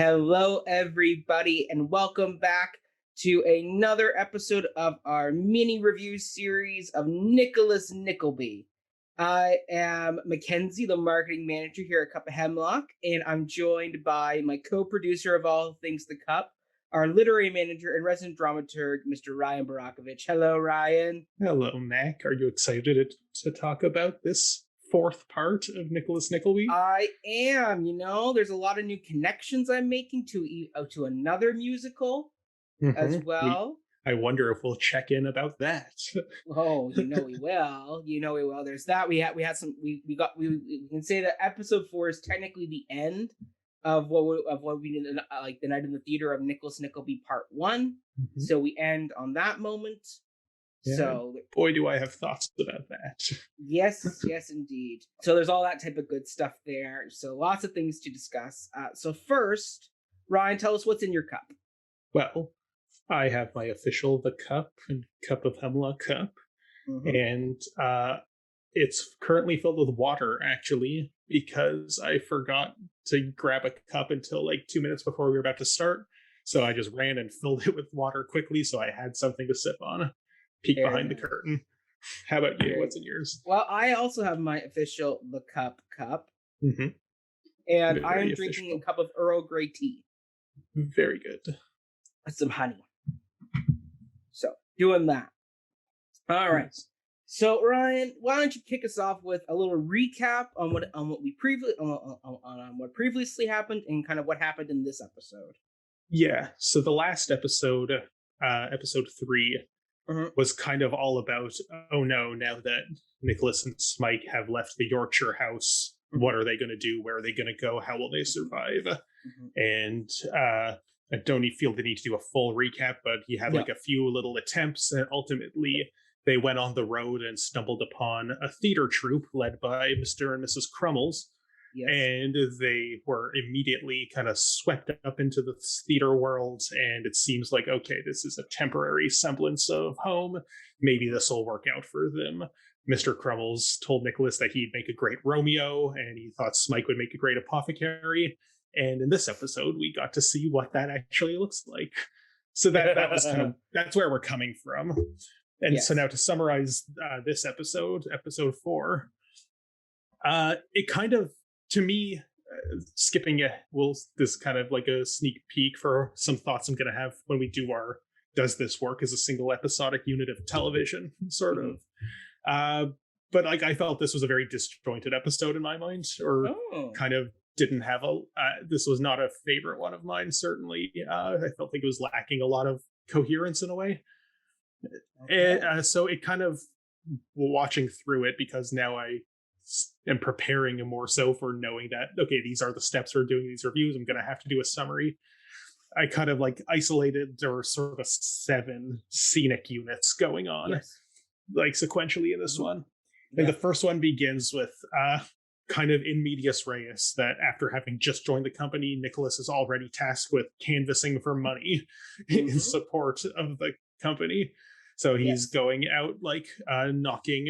Hello, everybody, and welcome back to another episode of our mini review series of Nickleby. I am Mackenzie, the marketing manager here at Cup of Hemlock, and I'm joined by my co-producer of all things The Cup, our literary manager and resident dramaturg, Mr. Ryan Borochovitz. Hello, Ryan. Hello, Mac. Are you excited to talk about this fourth part of Nickleby? I am. There's a lot of new connections I'm making to another musical as well. I wonder if we'll check in about that. Oh, we will. There's that. We can say that episode 4 is technically the end of what we did, like the night in the theater of Nicholas Nickleby Part 1. So we end on that moment. Yeah. So boy, do I have thoughts about that. Yes, indeed. So there's all that type of good stuff there. So lots of things to discuss. So first, Ryan, tell us what's in your cup. Well, I have my official The Cup and Cup of Hemlock cup. And it's currently filled with water, actually, because I forgot to grab a cup until like 2 minutes before we were about to start. So I just ran and filled it with water quickly so I had something to sip on. Peek behind the curtain. How about you? What's in yours? Well, I also have my official The Cup. And I am drinking a cup of Earl Grey tea. Very good. With some honey. So, doing that. All right. So, Ryan, why don't you kick us off with a little recap on what previously happened and kind of what happened in this episode? Yeah. So the last episode, episode 3, was kind of all about, oh no, now that Nicholas and Smike have left the Yorkshire house, what are they going to do? Where are they going to go? How will they survive? And I don't feel the need to do a full recap, but he had like a few little attempts, and ultimately they went on the road and stumbled upon a theater troupe led by Mr. and Mrs. Crummels. And they were immediately kind of swept up into the theater world, and it seems like, okay, this is a temporary semblance of home. Maybe this will work out for them. Mr. Crummels told Nicholas that he'd make a great Romeo, and he thought Smike would make a great apothecary. And in this episode, we got to see what that actually looks like. So that was kind of, that's where we're coming from. And so now to summarize this episode, episode 4, it kind of, to me, skipping this kind of like a sneak peek for some thoughts I'm going to have when we do our does this work as a single episodic unit of television, sort of. But like I felt this was a very disjointed episode in my mind, or kind of didn't have this was not a favorite one of mine, certainly. I felt like it was lacking a lot of coherence in a way. So it kind of, watching through it, because now I am preparing more so for knowing that, okay, these are the steps for doing these reviews. I'm going to have to do a summary. I kind of like isolated or sort of 7 scenic units going on, like sequentially in this one. And the first one begins with kind of in medias res, that after having just joined the company, Nicholas is already tasked with canvassing for money in support of the company. So he's going out like knocking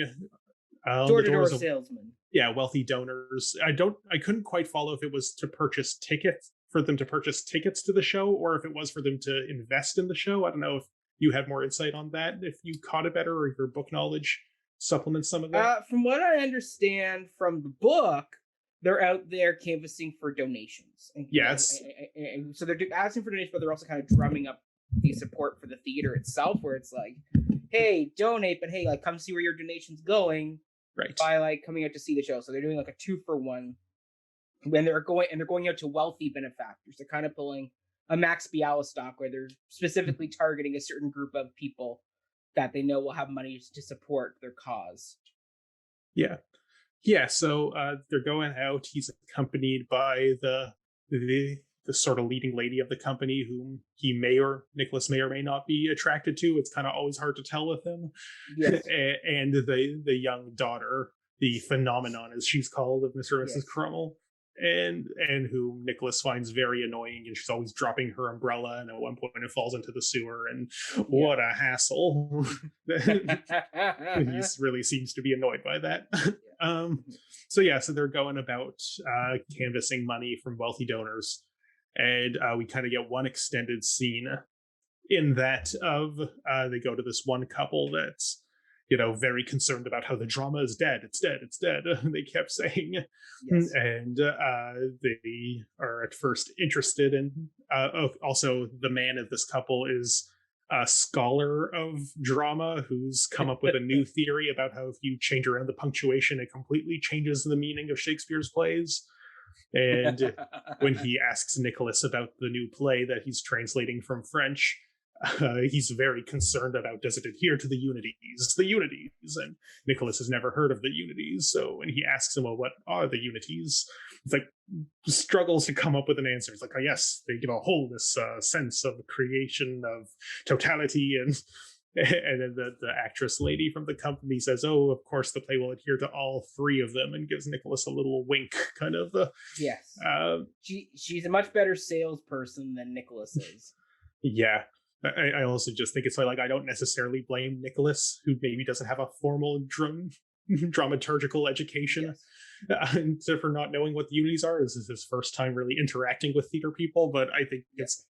door-to-door salesman. Yeah, wealthy donors. I couldn't quite follow if it was to purchase tickets, for them to purchase tickets to the show, or if it was for them to invest in the show. I don't know if you have more insight on that, if you caught it better, or your book knowledge supplements some of that. From what I understand from the book, they're out there canvassing for donations. And so they're asking for donations, but they're also kind of drumming up the support for the theater itself, where it's like, hey, donate, but hey, like, come see where your donation's going, by like coming out to see the show. So they're doing like a 2-for-1 when they're going out to wealthy benefactors. They're kind of pulling a Max Bialystock, where they're specifically targeting a certain group of people that they know will have money to support their cause. So they're going out. He's accompanied by the sort of leading lady of the company, whom Nicholas may or may not be attracted to. It's kind of always hard to tell with him. And the young daughter, the phenomenon, as she's called, of Mr. and Mrs. Crummel. and whom Nicholas finds very annoying, and she's always dropping her umbrella, and at one point it falls into the sewer, and what a hassle. He really seems to be annoyed by that. So they're going about canvassing money from wealthy donors, And we kind of get one extended scene in that of they go to this one couple that's very concerned about how the drama is dead. It's dead. It's dead. They kept saying, yes. And they are at first interested in. Also, the man of this couple is a scholar of drama who's come up with a new theory about how if you change around the punctuation, it completely changes the meaning of Shakespeare's plays. And when he asks Nicholas about the new play that he's translating from French, he's very concerned about, does it adhere to the unities? The unities. And Nicholas has never heard of the unities. So when he asks him, well, what are the unities? It's like struggles to come up with an answer. It's like, oh, yes, they give a wholeness sense of creation, of totality. And then the actress lady from the company says, oh, of course, the play will adhere to all three of them, and gives Nicholas a little wink, kind of. Yes. She's a much better salesperson than Nicholas is. Yeah. I also just think it's like I don't necessarily blame Nicholas, who maybe doesn't have a formal dramaturgical education, for not knowing what the unities are. This is his first time really interacting with theater people, but I think it's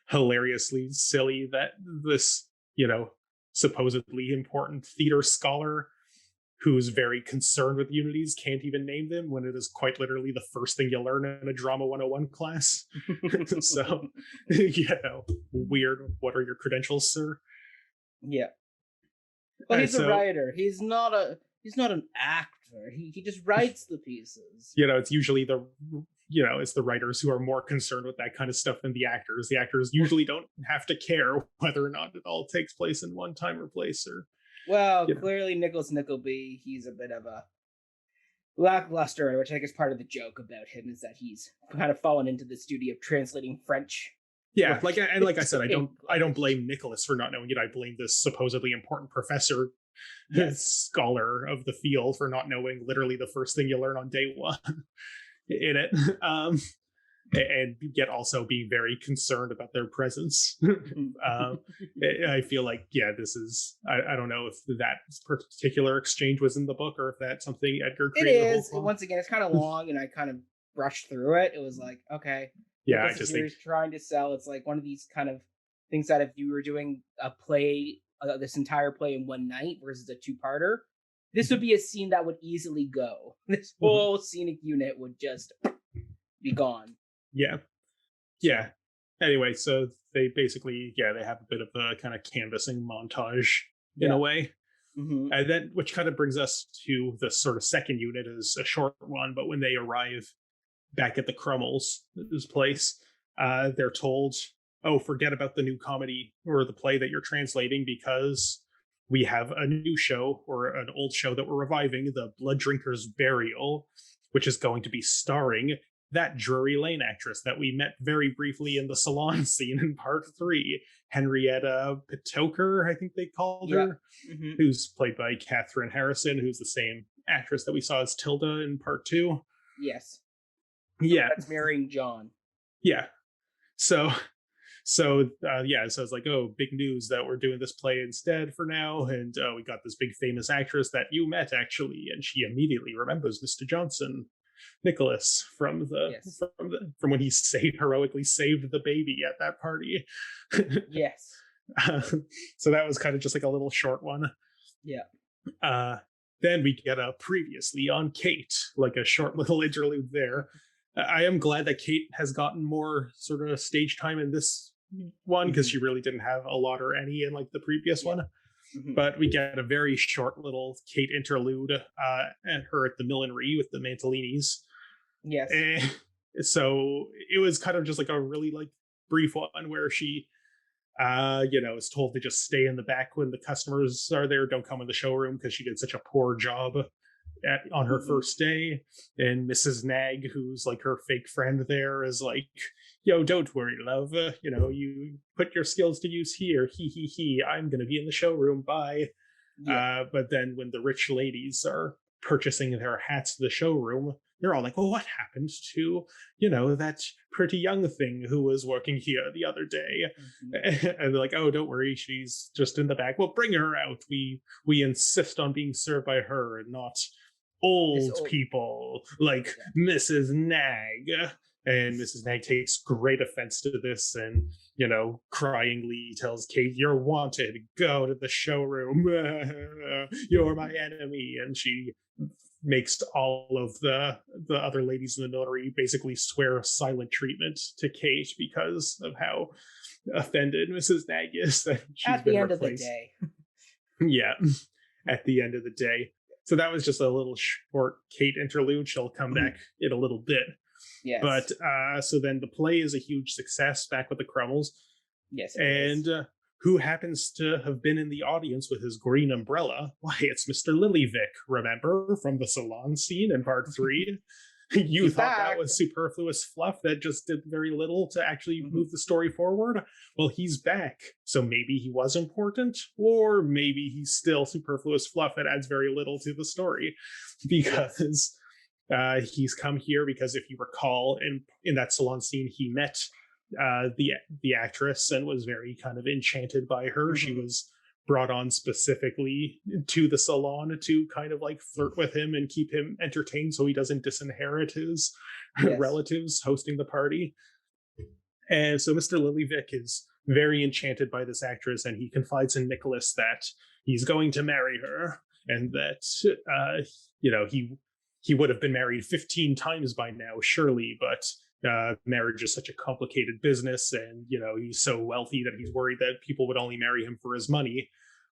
hilariously silly that this, supposedly important theater scholar who's very concerned with unities can't even name them when it is quite literally the first thing you learn in a drama 101 class. So, weird. What are your credentials, sir? Yeah. Well, he's a writer. He's not an actor. He just writes the pieces. It's usually it's the writers who are more concerned with that kind of stuff than the actors. The actors usually don't have to care whether or not it all takes place in one time or place, or well, clearly Nicholas Nickleby, he's a bit of a lackluster, which I think is part of the joke about him, is that he's kind of fallen into this duty of translating French. Yeah, like I said, I don't blame Nicholas for not knowing it. I blame this supposedly important professor, scholar of the field, for not knowing literally the first thing you learn on day one in it. And yet also being very concerned about their presence. I feel like, this is, I don't know if that particular exchange was in the book or if that's something Edgar created. It is. Once again, it's kind of long and I kind of brushed through it. It was like, okay. Yeah, I just think trying to sell. It's like one of these kind of things that if you were doing a play, this entire play in one night versus a two-parter, this would be a scene that would easily go. This whole scenic unit would just be gone. Yeah. Anyway, so they basically, they have a bit of a kind of canvassing montage in a way. Mm-hmm. And then, which kind of brings us to the sort of second unit, is a short one, but when they arrive back at the Crummels' place, they're told, oh, forget about the new comedy or the play that you're translating, because we have a new show, or an old show that we're reviving, The Blood Drinker's Burial, which is going to be starring that Drury Lane actress that we met very briefly in the salon scene in part 3, Henrietta Pitoker, I think they called her, who's played by Catherine Harrison, who's the same actress that we saw as Tilda in part 2. Yes. Yeah. That's marrying John. Yeah. So it's like, oh, big news that we're doing this play instead for now, and we got this big famous actress that you met actually, and she immediately remembers Mr. Johnson, Nicholas, from when he heroically saved the baby at that party. Yes. So that was kind of just like a little short one. Yeah. Then we get a previously on Kate, like a short little interlude there. I am glad that Kate has gotten more sort of stage time in this one, because she really didn't have a lot or any in like the previous one. Mm-hmm. But we get a very short little Kate interlude and her at the millinery with the Mantelinis. Yes. So it was kind of just like a really like brief one where she is told to just stay in the back when the customers are there, don't come in the showroom, because she did such a poor job on her first day. And Mrs. Nag, who's like her fake friend there, is like, yo, don't worry, love, you put your skills to use here, he, I'm gonna be in the showroom, bye. But then when the rich ladies are purchasing their hats to the showroom, they're all like, well, what happened to that pretty young thing who was working here the other day? And they're like, oh, don't worry, she's just in the back, well, bring her out, we insist on being served by her and not old people like Mrs. Nag. And Mrs. Nag takes great offense to this and, cryingly tells Kate, "You're wanted. Go to the showroom. You're my enemy." And she makes all of the other ladies in the notary basically swear silent treatment to Kate because of how offended Mrs. Nag is that she's at the been end replaced. of the day. Yeah, at the end of the day. So that was just a little short Kate interlude. She'll come back in a little bit. Yes. But so then the play is a huge success back with the Crummels. Yes. And who happens to have been in the audience with his green umbrella? Why, it's Mr. Lilyvick, remember, from the salon scene in part 3? You He's thought back. that was superfluous fluff that just did very little to actually move the story forward? Well, he's back. So maybe he was important, or maybe he's still superfluous fluff that adds very little to the story. Because he's come here because, if you recall, in that salon scene, he met the actress and was very kind of enchanted by her. She was brought on specifically to the salon to kind of like flirt with him and keep him entertained so he doesn't disinherit his relatives hosting the party. And so Mr. Lilyvick is very enchanted by this actress, and he confides in Nicholas that he's going to marry her, and that he would have been married 15 times by now, surely, but marriage is such a complicated business, and he's so wealthy that he's worried that people would only marry him for his money.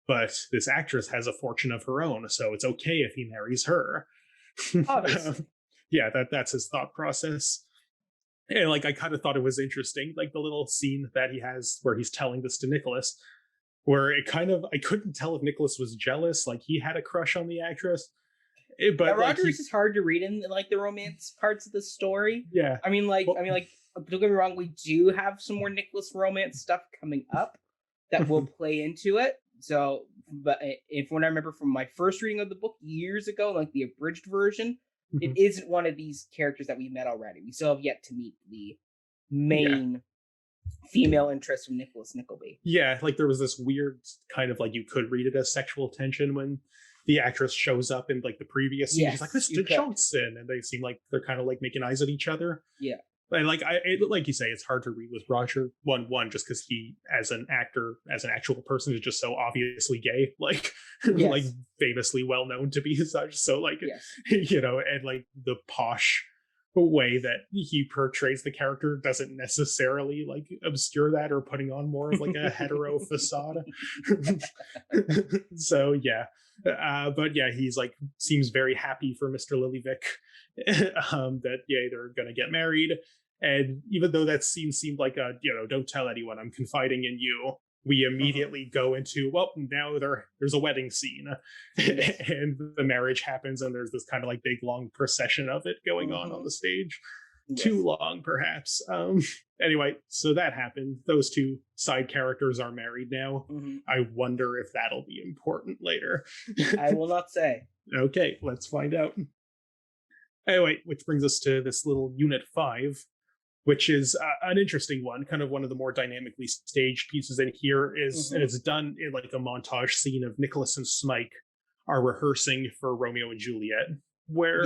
But this actress has a fortune of her own, so it's okay if he marries her. Obviously. Yeah, that's his thought process. And I kind of thought it was interesting, the little scene that he has where he's telling this to Nicholas, where I couldn't tell if Nicholas was jealous, he had a crush on the actress. But Roger Rees is hard to read in the romance parts of the story. Yeah. I mean, don't get me wrong, we do have some more Nicholas romance stuff coming up that will play into it. So, but when I remember from my first reading of the book years ago, the abridged version, it isn't one of these characters that we met already. We still have yet to meet the main female interest from Nicholas Nickleby. Yeah, there was this weird kind of you could read it as sexual tension when the actress shows up in the previous scene. She's like, "Mr. Johnson," and they seem like they're kind of making eyes at each other. Yeah. And like you say, it's hard to read with Roger one just because he, as an actor, as an actual person, is just so obviously gay, famously well known to be such. So and the posh way that he portrays the character doesn't necessarily obscure that or putting on more of a hetero facade. So yeah. But yeah, he's seems very happy for Mr. Lilyvick that they're gonna get married. And even though that scene seemed like don't tell anyone, I'm confiding in you, we immediately go into, well, now there's a wedding scene. And the marriage happens, and there's this kind of big long procession of it going on the stage. Too long, perhaps. Anyway, so that happened. Those two side characters are married now. I wonder if that'll be important later. I will not say. Okay, let's find out. Anyway, which brings us to this little Unit 5, which is an interesting one, kind of one of the more dynamically staged pieces in here. And it's done in a montage scene of Nicholas and Smike are rehearsing for Romeo and Juliet, where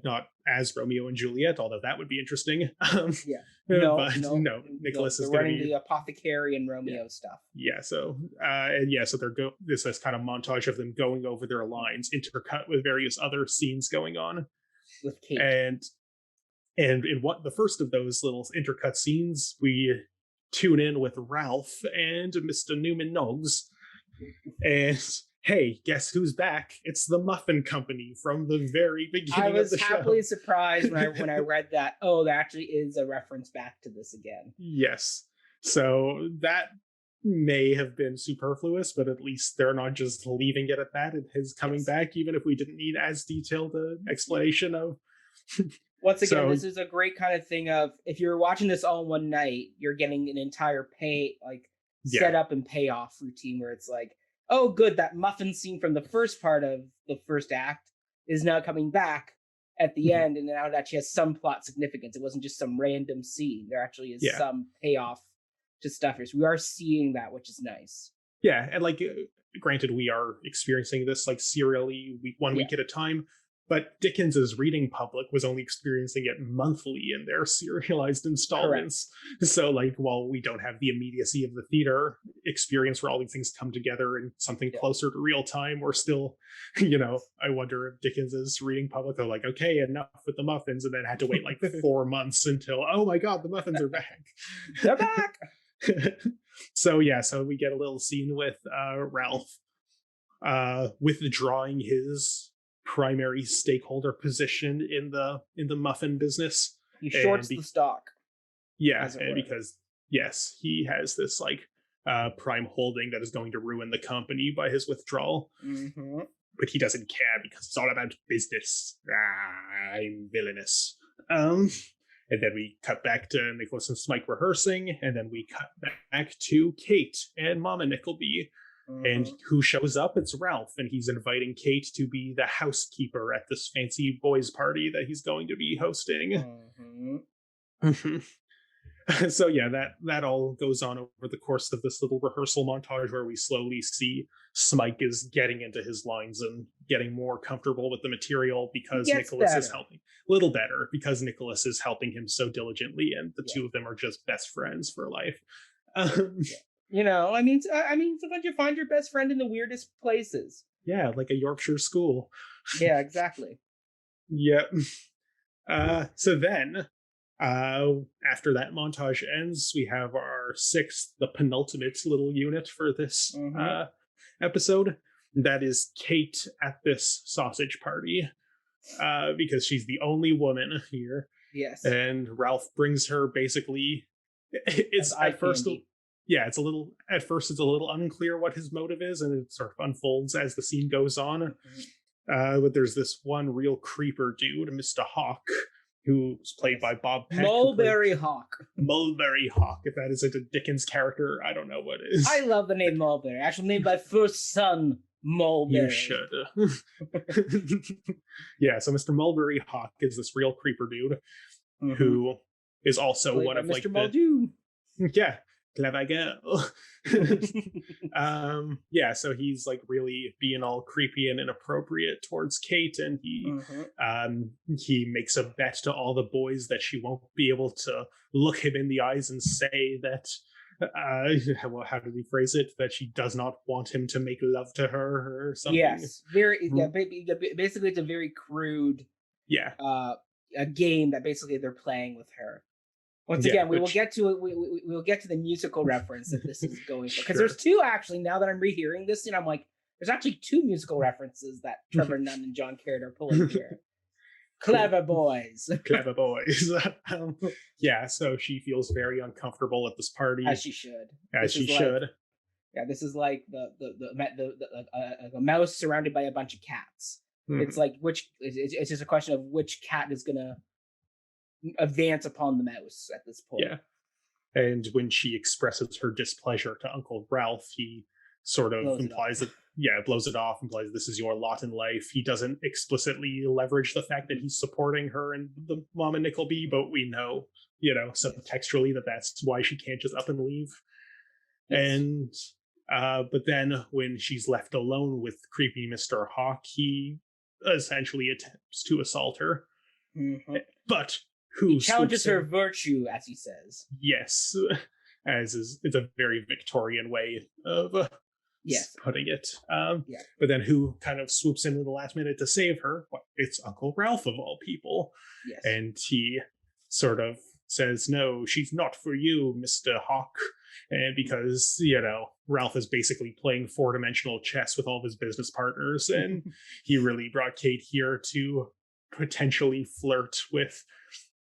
not as Romeo and Juliet, although that would be interesting. No, Nicholas is running the apothecary and Romeo stuff. Yeah, so so this is kind of montage of them going over their lines, intercut with various other scenes going on with Kate. And in the first of those little intercut scenes, we tune in with Ralph and Mr. Newman Noggs, and hey, guess who's back? It's the Muffin Company from the very beginning of the show. I was happily surprised when I read that. Oh, that actually is a reference back to this again. Yes. So that may have been superfluous, but at least they're not just leaving it at that. It is coming back, even if we didn't need as detailed an explanation of. Once again, this is a great kind of thing of, if you're watching this all in one night, you're getting an entire setup and payoff routine where it's oh, good, that muffin scene from the first part of the first act is now coming back at the end, and now it actually has some plot significance. It wasn't just some random scene. There actually is some payoff to stuff here. So we are seeing that, which is nice. Yeah, and granted, we are experiencing this serially, one week at a time, But Dickens's reading public was only experiencing it monthly in their serialized installments. Correct. So, like, while we don't have the immediacy of the theater experience where all these things come together in something closer to real time, we're still, I wonder if Dickens's reading public are like, okay, enough with the muffins, and then had to wait like 4 months until, oh my God, the muffins are back. They're back. So we get a little scene with Ralph withdrawing his primary stakeholder position in the muffin business. He shorts the stock. Yeah, because yes, he has this like prime holding that is going to ruin the company by his withdrawal. Mm-hmm. But he doesn't care because it's all about business. I'm villainous. And then we cut back to Nicholas and Smike rehearsing, and then we cut back to Kate and Mama Nickleby. Mm-hmm. And who shows up? It's Ralph, and he's inviting Kate to be the housekeeper at this fancy boys' party that he's going to be hosting. Mm-hmm. So that all goes on over the course of this little rehearsal montage where we slowly see Smike is getting into his lines and getting more comfortable with the material because Nicholas is helping. A little better because Nicholas is helping him so diligently, and the two of them are just best friends for life. I mean, sometimes you find your best friend in the weirdest places. Yeah, like a Yorkshire school. Yeah, exactly. Yep. So then, after that montage ends, we have our the penultimate little unit for this episode. That is Kate at this sausage party, because she's the only woman here. Yes. And Ralph brings her basically. It's at first. Yeah, it's a little unclear what his motive is, and it sort of unfolds as the scene goes on. But there's this one real creeper dude, Mr. Hawk, who's played by Bob Peck. Mulberry Hawk. Mulberry Hawk. If that isn't a Dickens character, I don't know what is. I love the name Mulberry. Actually named my first son Mulberry. You should. Yeah, so Mr. Mulberry Hawk is this real creeper dude who is also played one of Mr. Muldoon. Yeah. Clever girl. So he's like really being all creepy and inappropriate towards Kate, and he makes a bet to all the boys that she won't be able to look him in the eyes and say that how did he phrase it, that she does not want him to make love to her or something. Yes, basically it's a very crude a game that basically they're playing with her. Once again, we will get to it. We will get to the musical reference that this is going for, because there's two actually. Now that I'm rehearing this, I'm like, there's actually two musical references that Trevor Nunn and John Caird are pulling here. Clever boys. Clever boys. So she feels very uncomfortable at this party, as she should. This is like a mouse surrounded by a bunch of cats. It's like it's just a question of which cat is gonna advance upon the mouse at this point. Yeah. And when she expresses her displeasure to Uncle Ralph, he sort of implies that blows it off, implies this is your lot in life. He doesn't explicitly leverage the fact that he's supporting her and the Mama Nickleby, but we know, subtextually that's why she can't just up and leave. Yes. And but then when she's left alone with creepy Mr. Hawk, he essentially attempts to assault her. But he challenges her virtue, as he says. Yes, it's a very Victorian way of putting it. But then who kind of swoops in the last minute to save her? Well, it's Uncle Ralph of all people. Yes. And he sort of says, "No, she's not for you, Mr. Hawk." And because, Ralph is basically playing four-dimensional chess with all of his business partners, and he really brought Kate here to potentially flirt with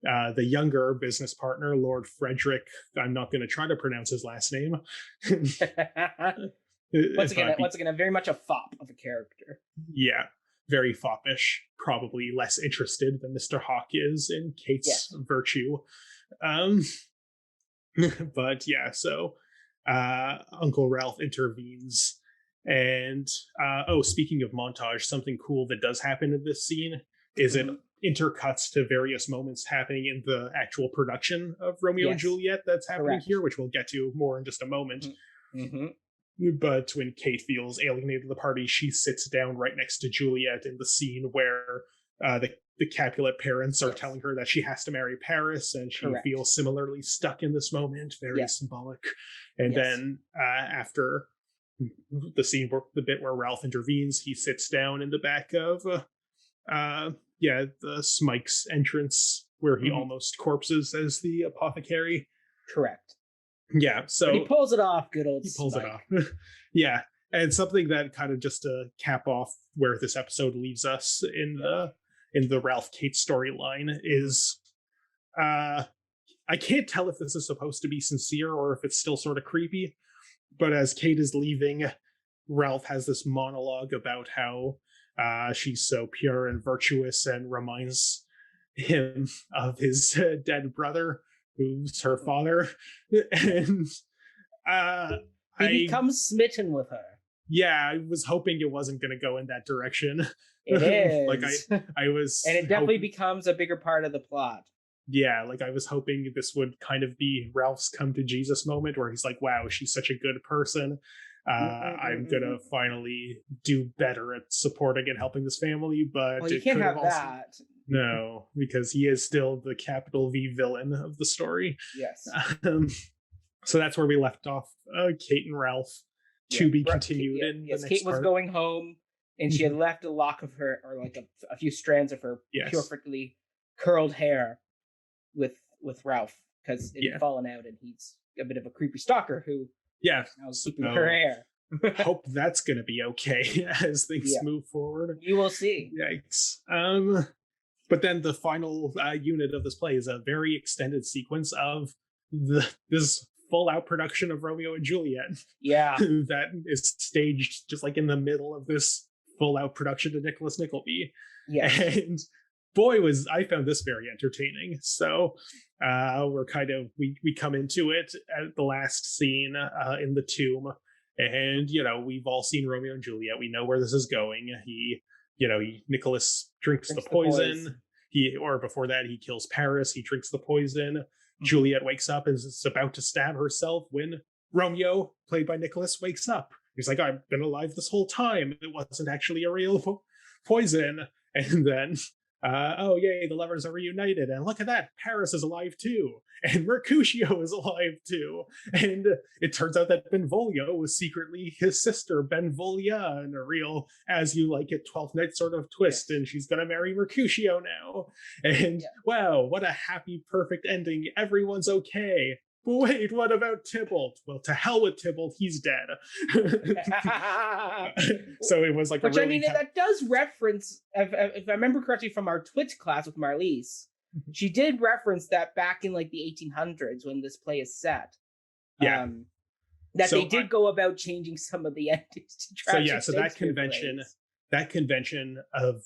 the younger business partner, Lord Frederick. I'm not going to try to pronounce his last name. Once again, very much a fop of a character. Yeah, very foppish. Probably less interested than Mr. Hawk is in Kate's virtue. But so Uncle Ralph intervenes. And speaking of montage, something cool that does happen in this scene is it intercuts to various moments happening in the actual production of Romeo and Juliet that's happening here, which we'll get to more in just a moment. But when Kate feels alienated at the party, she sits down right next to Juliet in the scene where the Capulet parents are telling her that she has to marry Paris, and she feels similarly stuck in this moment. Very symbolic. And then after the scene, the bit where Ralph intervenes, he sits down in the back of the Smike's entrance, where he almost corpses as the apothecary. Correct. Yeah, so but he pulls it off. Good old. He pulls Smike. it off. Yeah, and something that kind of just to cap off where this episode leaves us in the Ralph Kate storyline is, I can't tell if this is supposed to be sincere or if it's still sort of creepy. But as Kate is leaving, Ralph has this monologue about how she's so pure and virtuous and reminds him of his dead brother, who's her father. And he becomes smitten with her. Yeah, I was hoping it wasn't going to go in that direction. It is. Like I was, and it definitely becomes a bigger part of the plot. Yeah, like I was hoping this would kind of be Ralph's come to Jesus moment, where he's like, "Wow, she's such a good person. I'm gonna finally do better at supporting and helping this family." But you can't have that. No, because he is still the capital V villain of the story. Yes. So that's where we left off. Kate and Ralph. To be continued in the next Kate was part. Going home, and she had left a lock of her, or like a few strands of her perfectly curled hair with Ralph, because it had fallen out, and he's a bit of a creepy stalker who now is keeping her hair. Hope that's going to be okay as things move forward. You will see. Yikes. But then the final unit of this play is a very extended sequence of this full-out production of Romeo and Juliet. Yeah. That is staged just like in the middle of this full-out production to Nicholas Nickleby. Yeah. And boy, I found this very entertaining. So we're kind of, we come into it at the last scene in the tomb. And, we've all seen Romeo and Juliet. We know where this is going. Nicholas drinks the poison. Or before that, he kills Paris. He drinks the poison. Juliet wakes up and is about to stab herself when Romeo, played by Nicholas, wakes up. He's like, "I've been alive this whole time. It wasn't actually a real poison." And then, oh yay, the lovers are reunited. And look at that, Paris is alive too. And Mercutio is alive too. And it turns out that Benvolio was secretly his sister, Benvolia, in a real as you like it 12th night sort of twist. And she's going to marry Mercutio now. And wow, what a happy, perfect ending. Everyone's okay. But wait, what about Tybalt? Well, to hell with Tybalt, he's dead. So it was like Which, that does reference, if I remember correctly from our Twitch class with Marliese, she did reference that back in like the 1800s when this play is set. Yeah. That they did go about changing some of the endings to tragic. So that convention of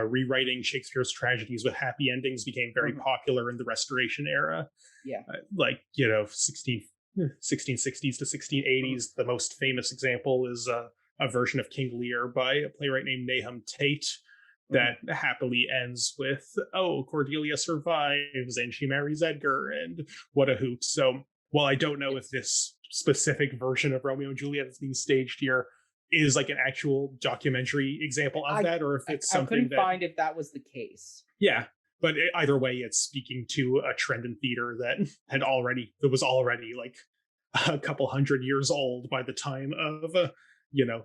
rewriting Shakespeare's tragedies with happy endings became very popular in the Restoration era. Yeah. 1660s to 1680s. The most famous example is a version of King Lear by a playwright named Nahum Tate that happily ends with, "Oh, Cordelia survives and she marries Edgar," and what a hoot. So while I don't know if this specific version of Romeo and Juliet that's being staged here is like an actual documentary example of that, or if it's something I couldn't find if that was the case. Yeah, but either way, it's speaking to a trend in theater that was already like a couple hundred years old by the time of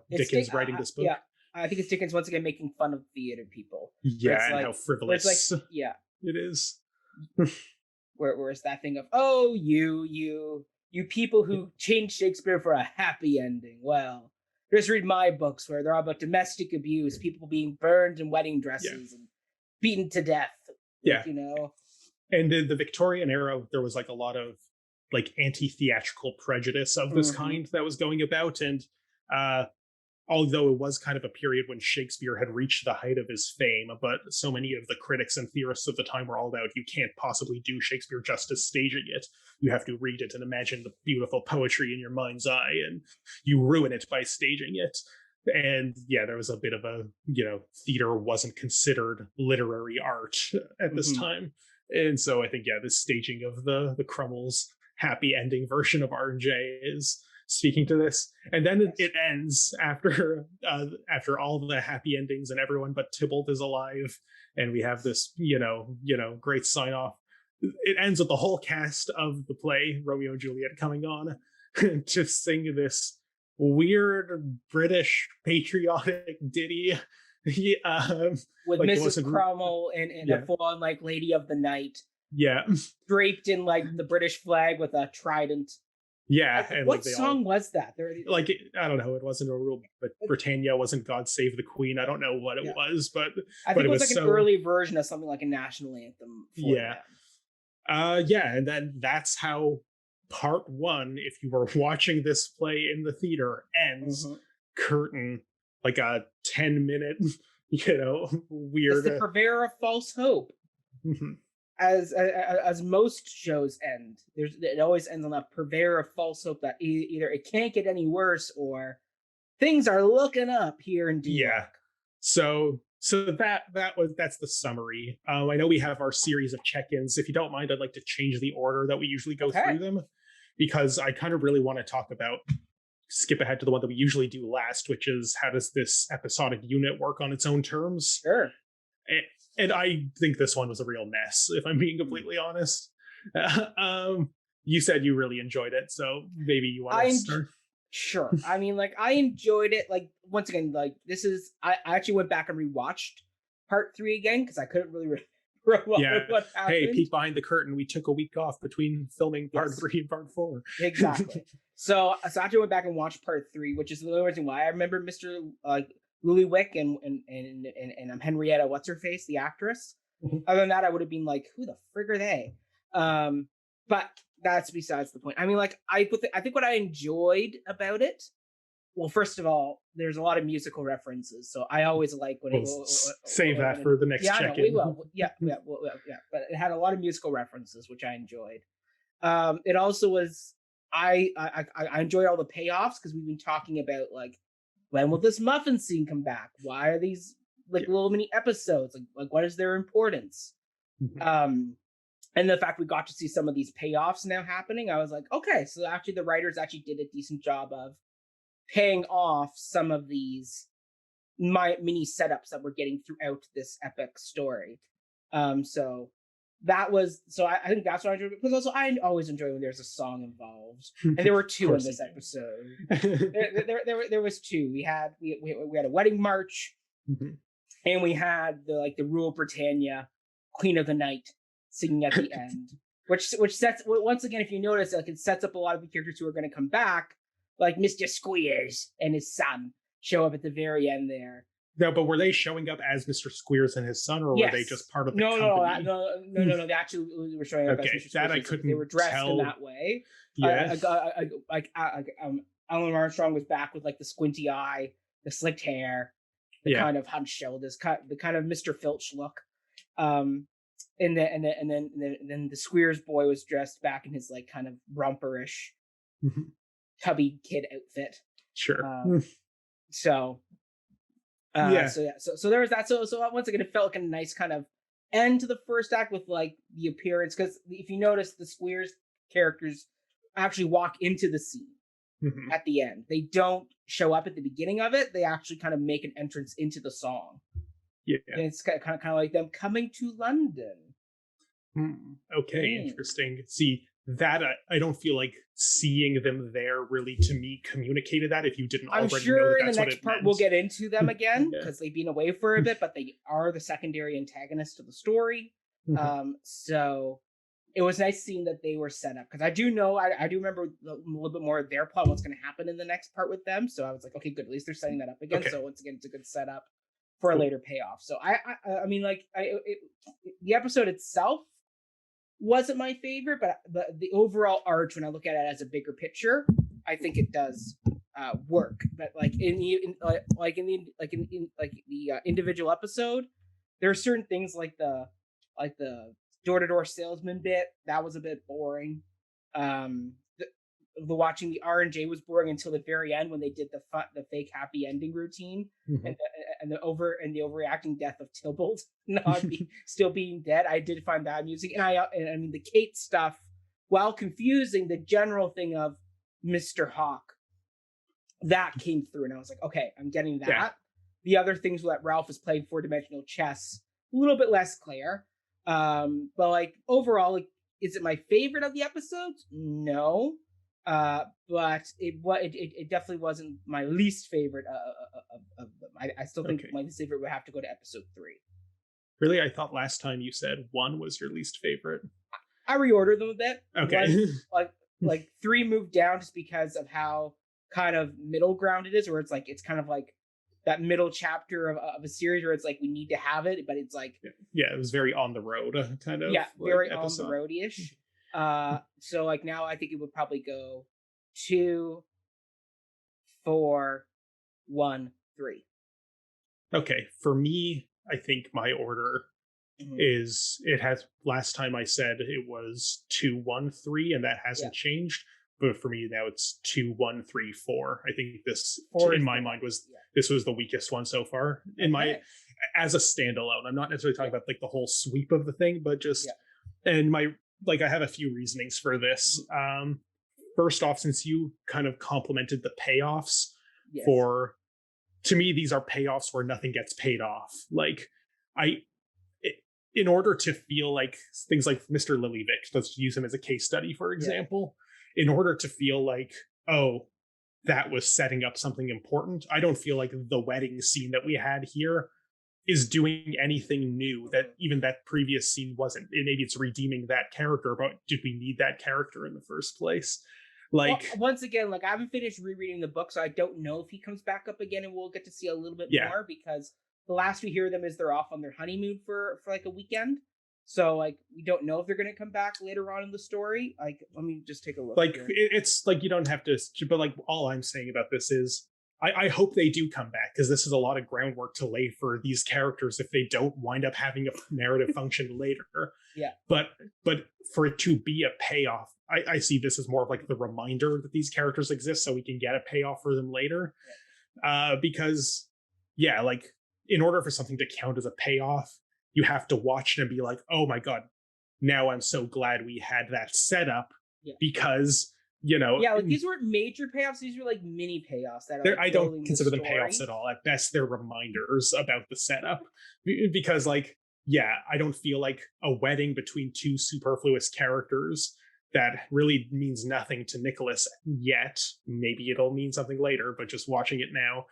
Dickens writing this book. Yeah, I think it's Dickens once again making fun of theater people. Yeah, and how frivolous. It's like, it is. Where's that thing of, "Oh, you people who change Shakespeare for a happy ending. Well, just read my books where they're all about domestic abuse, people being burned in wedding dresses and beaten to death." Yeah. And in the Victorian era, there was like a lot of like anti-theatrical prejudice of this kind that was going about. And although it was kind of a period when Shakespeare had reached the height of his fame, but so many of the critics and theorists of the time were all about, you can't possibly do Shakespeare justice staging it. You have to read it and imagine the beautiful poetry in your mind's eye, and you ruin it by staging it. And there was a bit of a, theater wasn't considered literary art at this time. And so I think, this staging of the Crummels happy ending version of R&J is speaking to this. And then it ends after all the happy endings and everyone but Tybalt is alive. and we have this, great sign off. It ends with the whole cast of the play Romeo and Juliet coming on to sing this weird British patriotic ditty. With Mrs. Cromwell and a full-on like Lady of the Night. Yeah. Draped in like the British flag with a trident. Yeah. And what song was that? I don't know. It wasn't a real, but Britannia wasn't God Save the Queen. I don't know what it was, but I think it was like an early version of something like a national anthem. And then that's how part one, if you were watching this play in the theater, ends. Curtain, like a 10-minute, weird. It's the purveyor of false hope. As most shows end, it always ends on a purveyor of false hope that either it can't get any worse or things are looking up here in New York. Yeah. So that's the summary. I know we have our series of check-ins. If you don't mind, I'd like to change the order that we usually go through them, because I kind of really want to skip ahead to the one that we usually do last, which is how does this episodic unit work on its own terms? Sure. And I think this one was a real mess, if I'm being completely honest. You said you really enjoyed it, so maybe you want to start. Sure. I mean, like, I enjoyed it. Like, once again, like, I actually went back and rewatched part 3 again because I couldn't really what happened. Hey, peek behind the curtain. We took a week off between filming part 3 and part 4. Exactly. So I actually went back and watched part 3, which is the only reason why I remember Mr. Luliwick and Henrietta, what's her face, the actress. Other than that, I would have been like, who the frig are they? But that's besides the point. I mean, like, I think what I enjoyed about it, well, first of all, there's a lot of musical references, so I always like when save that for the next check-in. We will. Yeah. But it had a lot of musical references, which I enjoyed. It also was I enjoyed all the payoffs because we've been talking about like, when will this muffin scene come back? Why are these little mini episodes? Like what is their importance? And the fact we got to see some of these payoffs now happening, I was like, okay, so actually the writers actually did a decent job of paying off some of these mini setups that we're getting throughout this epic story. So I think that's what I enjoyed, because also I always enjoy when there's a song involved, and there were 2 in this episode. there was 2. We had a wedding march, and we had the Rule Britannia, Queen of the Night, singing at the end, which sets, once again, if you notice, like, it sets up a lot of the characters who are going to come back, like Mr. Squeers and his son show up at the very end there. No, but were they showing up as Mr. Squeers and his son, or were they just part of the company? No. They actually were showing up as Mr. Squeers. That I couldn't. They were dressed in that way. Yeah. Alan Armstrong was back with like the squinty eye, the slicked hair, the kind of hunched shoulders, the kind of Mr. Filch look. And then the Squeers boy was dressed back in his like kind of romperish, tubby kid outfit. Sure. So there was that. So once again, it felt like a nice kind of end to the first act with like the appearance, because if you notice, the Squeers characters actually walk into the scene at the end. They don't show up at the beginning of it. They actually kind of make an entrance into the song. Yeah, and it's kind of like them coming to London. Okay, interesting. See, that I don't feel like seeing them there really, to me, communicated that. If you didn't already know that, that's what it meant. I'm sure in the next part we'll get into them again, because they've been away for a bit, but they are the secondary antagonists to the story. So it was nice seeing that they were set up, because I do remember a little bit more of their plot, what's going to happen in the next part with them. So I was like, okay, good. At least they're setting that up again. Okay. So once again, it's a good setup for a later payoff. So I mean, like, the episode itself wasn't my favorite, but the overall arch, when I look at it as a bigger picture, I think it does work. But like in the individual episode, there are certain things like the door-to-door salesman bit that was a bit boring. The watching the R&J was boring until the very end, when they did the fake happy ending routine, and the overreacting death of Tybalt still being dead. I did find that amusing, and I mean the Kate stuff, while confusing, the general thing of Mr. Hawk, that came through, and I was like, okay, I'm getting that. Yeah. The other things that Ralph is playing 4-dimensional chess little bit less clear. But like overall, like, is it my favorite of the episodes? No. But it definitely wasn't my least favorite of them. I still think my least favorite would have to go to episode 3. Really? I thought last time you said 1 was your least favorite. I reordered them a bit. Okay. Like 3 moved down just because of how kind of middle ground it is, where it's kind of like that middle chapter of a series where it's like we need to have it, but it's like it was very on the road kind of very episode. On the road-ish. So like now I think it would probably go 2, 4, 1, 3. Okay, for me, I think my order is, it has, last time I said it was 2, 1, 3, and that hasn't changed. But for me now it's 2, 1, 3, 4. I think this, in my mind, was this was the weakest one so far in my, as a standalone. I'm not necessarily talking about like the whole sweep of the thing, but just and my, like, I have a few reasonings for this. First off, since you kind of complimented the payoffs, to me these are payoffs where nothing gets paid off. Like in order to feel like things like Mr. Lilyvick, let's use him as a case study, for example, in order to feel like, oh, that was setting up something important, I don't feel like the wedding scene that we had here is doing anything new that even that previous scene wasn't. Maybe it's redeeming that character, but did we need that character in the first place? Like, well, once again, like I haven't finished rereading the book, so I don't know if he comes back up again, and we'll get to see a little bit more, because the last we hear of them is they're off on their honeymoon for like a weekend. So like we don't know if they're going to come back later on in the story. Like, let me just take a look. Like it's like you don't have to, but like all I'm saying about this is I hope they do come back, because this is a lot of groundwork to lay for these characters if they don't wind up having a narrative function later. But for it to be a payoff, I see this as more of like the reminder that these characters exist, so we can get a payoff for them later. Because like in order for something to count as a payoff, you have to watch it and be like, oh my god, now I'm so glad we had that setup, because like these weren't major payoffs, these were like mini payoffs that are, like, I don't consider them payoffs at all. At best, they're reminders about the setup, because like I don't feel like a wedding between two superfluous characters that really means nothing to Nicholas yet. Maybe it'll mean something later, but just watching it now,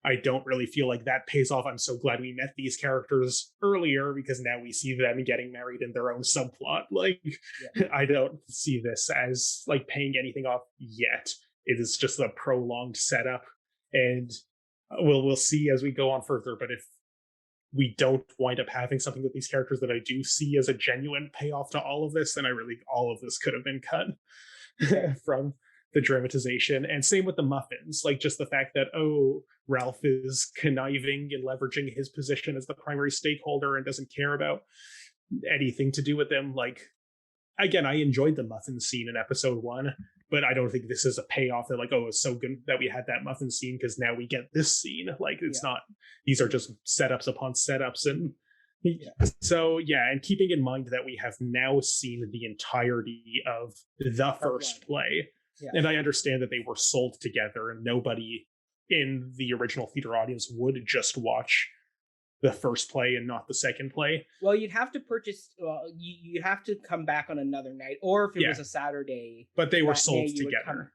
I don't really feel like that pays off. I'm so glad we met these characters earlier, because now we see them getting married in their own subplot. Like, I don't see this as like paying anything off yet. It is just a prolonged setup, and we'll see as we go on further. But if we don't wind up having something with these characters that I do see as a genuine payoff to all of this, then all of this could have been cut from the dramatization. And same with the muffins, like just the fact that, oh, Ralph is conniving and leveraging his position as the primary stakeholder and doesn't care about anything to do with them. Like, again, I enjoyed the muffin scene in episode 1, but I don't think this is a payoff that like, oh, it's so good that we had that muffin scene because now we get this scene. Like, it's not, these are just setups upon setups. And so and keeping in mind that we have now seen the entirety of the first play, and I understand that they were sold together and nobody in the original theater audience would just watch the first play and not the second play. Well, you'd have to purchase, you'd have to come back on another night, or if it was a Saturday. But they were sold together.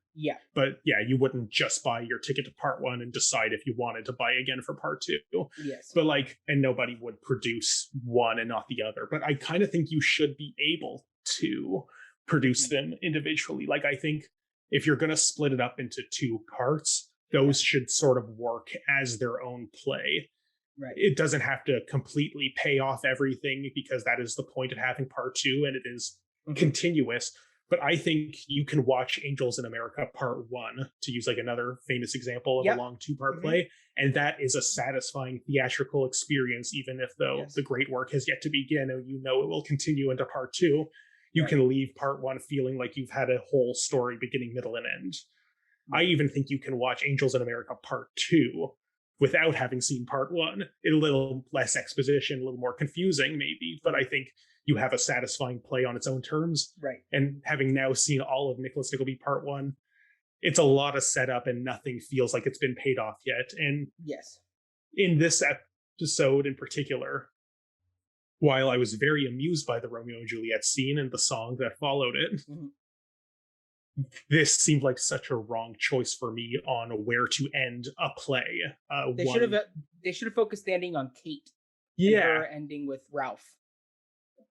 But you wouldn't just buy your ticket to part 1 and decide if you wanted to buy again for part 2. Yes. But like, and nobody would produce one and not the other. But I kind of think you should be able to produce them individually. Like, I think if you're going to split it up into 2 parts, those should sort of work as their own play. Right. It doesn't have to completely pay off everything, because that is the point of having part 2, and it is continuous. But I think you can watch Angels in America part 1, to use like another famous example of a long 2-part play, and that is a satisfying theatrical experience, even if though the great work has yet to begin, and it will continue into part 2. You can leave part 1 feeling like you've had a whole story, beginning, middle, and end. I even think you can watch Angels in America part 2 without having seen part 1. A little less exposition, a little more confusing maybe, but I think you have a satisfying play on its own terms. Right. And having now seen all of Nicholas Nickleby part 1, it's a lot of setup and nothing feels like it's been paid off yet. And yes, in this episode in particular, while I was very amused by the Romeo and Juliet scene and the song that followed it, this seemed like such a wrong choice for me on where to end a play. They should have focused the ending on Kate. Yeah, and her ending with Ralph.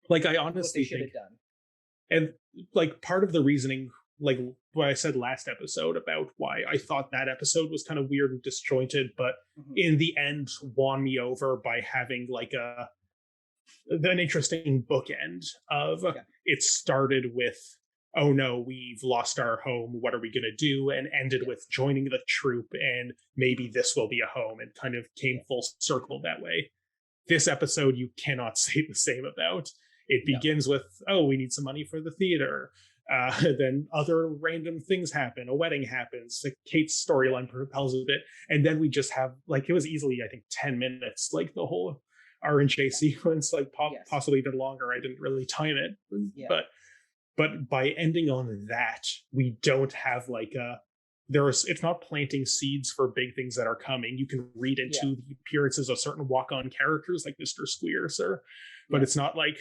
Like, I honestly should have done. And like, part of the reasoning, like what I said last episode about why I thought that episode was kind of weird and disjointed, but in the end won me over by having like an interesting bookend of it started with, oh no, we've lost our home, what are we going to do? And ended with joining the troupe and maybe this will be a home, and kind of came full circle that way. This episode, you cannot say the same about. It begins with, oh, we need some money for the theater. Then other random things happen. A wedding happens. Like, Kate's storyline propels a bit. And then we just have, like, it was easily, I think, 10 minutes, like the whole R&J sequence, like possibly even longer. I didn't really time it. But by ending on that, we don't have like it's not planting seeds for big things that are coming. You can read into the appearances of certain walk-on characters like Mr. Squeers, but it's not like,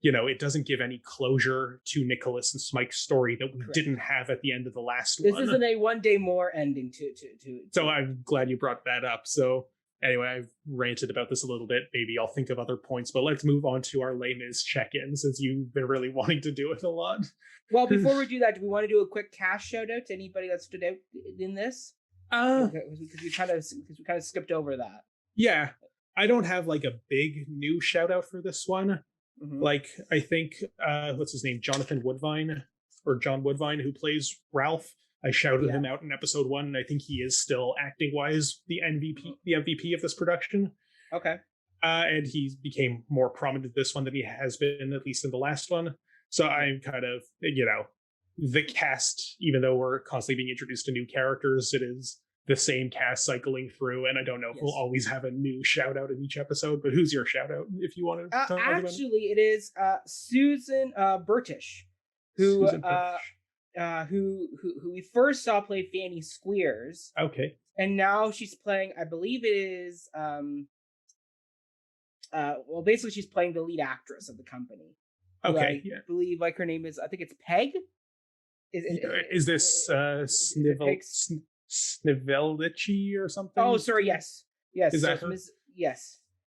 it doesn't give any closure to Nicholas and Smike's story that we didn't have at the end of the last one. This isn't a one day more ending to. So I'm glad you brought that up. So anyway, I've ranted about this a little bit. Maybe I'll think of other points, but let's move on to our Les Mis check-in, since you've been really wanting to do it a lot. Well, before we do that, do we want to do a quick cast shout out to anybody that stood out in this? Because we kind of skipped over that. Yeah, I don't have like a big new shout out for this one. Like, I think what's his name, John Woodvine, who plays Ralph. I shouted him out in episode 1, and I think he is still acting wise the MVP of this production. Okay. And he became more prominent this one than he has been, at least in the last one. So I'm kind of, the cast, even though we're constantly being introduced to new characters, it is the same cast cycling through. And I don't know if we'll always have a new shout out in each episode, but who's your shout out if you want to talk about it? Actually, it is Susan Burtish, who we first saw play Fanny Squeers. Okay. And now she's playing, I believe it is, basically she's playing the lead actress of the company. Okay. I believe, like, her name is, I think it's Peg. Is this Sniveldici or something? Oh, sorry, yes. Is that her?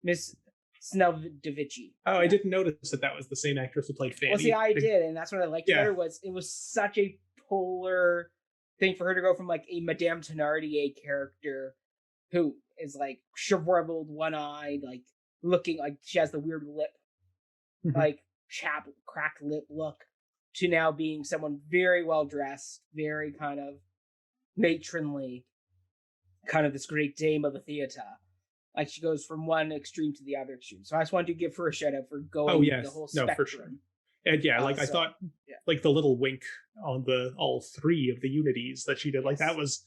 Miss Snevdovici. Oh, I didn't notice that was the same actress who played Fanny. Well, see, I did, and that's what I liked about her, was it was such a polar thing for her to go from like a Madame Thénardier character who is like shriveled, one-eyed, like looking like she has the weird lip, like cracked lip look, to now being someone very well dressed, very kind of matronly, kind of this great dame of the theater. Like, she goes from one extreme to the other extreme. So I just wanted to give her a shout out for going the whole spectrum. No, for sure. And I thought like the little wink on all 3 of the unities that she did, like that was,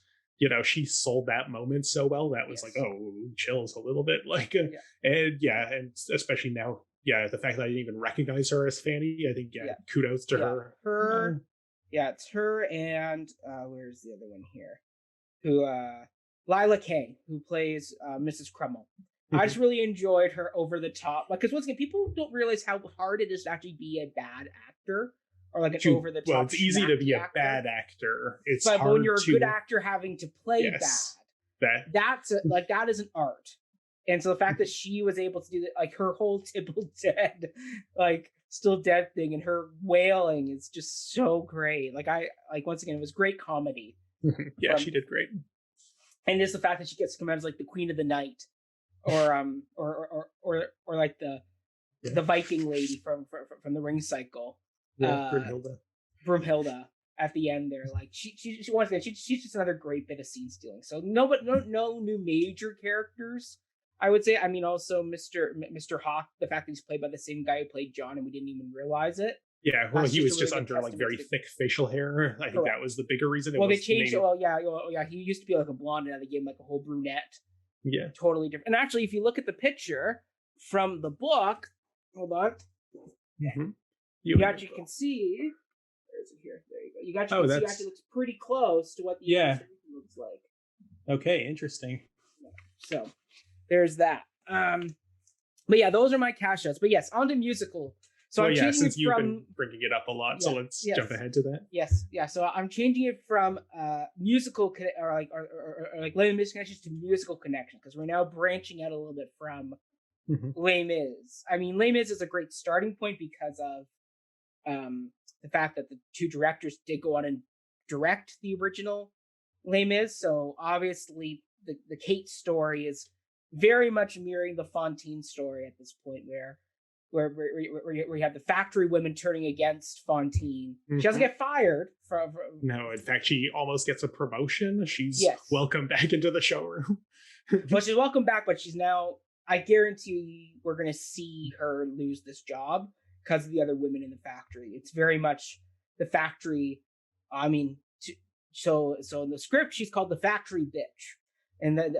she sold that moment so well. That was like, oh, chills a little bit. Like, and especially now, the fact that I didn't even recognize her as Fanny, I think, kudos to her. It's her, and where's the other one here? Who, Lila Kay, who plays Mrs. Crummell. I just really enjoyed her over the top, like, because once again, people don't realize how hard it is to actually be a bad actor, or like an over the top. Well, it's easy to be a bad actor. It's but hard when you're a good actor having to play bad, that is an art. And so the fact that she was able to do that, like her whole Tybalt dead, like still dead thing, and her wailing is just so great. Like, once again, it was great comedy. She did great. And just the fact that she gets to come out as like the Queen of the Night, or like the Viking lady from the Ring Cycle, Broomhilda at the end there. Like, she once again, she's just another great bit of scene stealing. So no new major characters, I would say. I mean, also Mr. Hawk, the fact that he's played by the same guy who played John and we didn't even realize it. Yeah, well, he was just under like very thick facial hair. I think that was the bigger reason. Well, they changed it. Well, yeah. He used to be like a blonde, and now they gave him like a whole brunette. Yeah, totally different. And actually, if you look at the picture from the book, hold on, you actually can see. Where is it here? There you go. You actually can see. Actually, looks pretty close to what the illustration looks like. Okay, interesting. So there's that. But yeah, those are my cash outs. But yes, on to musical. So I'm changing since it you've from been bringing it up a lot, so let's jump ahead to that. Yes, yeah. So I'm changing it from musical or like Les Mis connections to musical connection, because we're now branching out a little bit from Les Mis. I mean, Les Mis is a great starting point because of the fact that the two directors did go on and direct the original Les Mis. So obviously the Kate story is very much mirroring the Fantine story at this point, where you have the factory women turning against Fantine. She doesn't get fired from No, in fact, she almost gets a promotion. She's welcomed back into the showroom. Well, she's welcome back, but she's now, I guarantee we're going to see her lose this job because of the other women in the factory. It's very much the factory. I mean, so in the script, she's called the factory bitch. And then,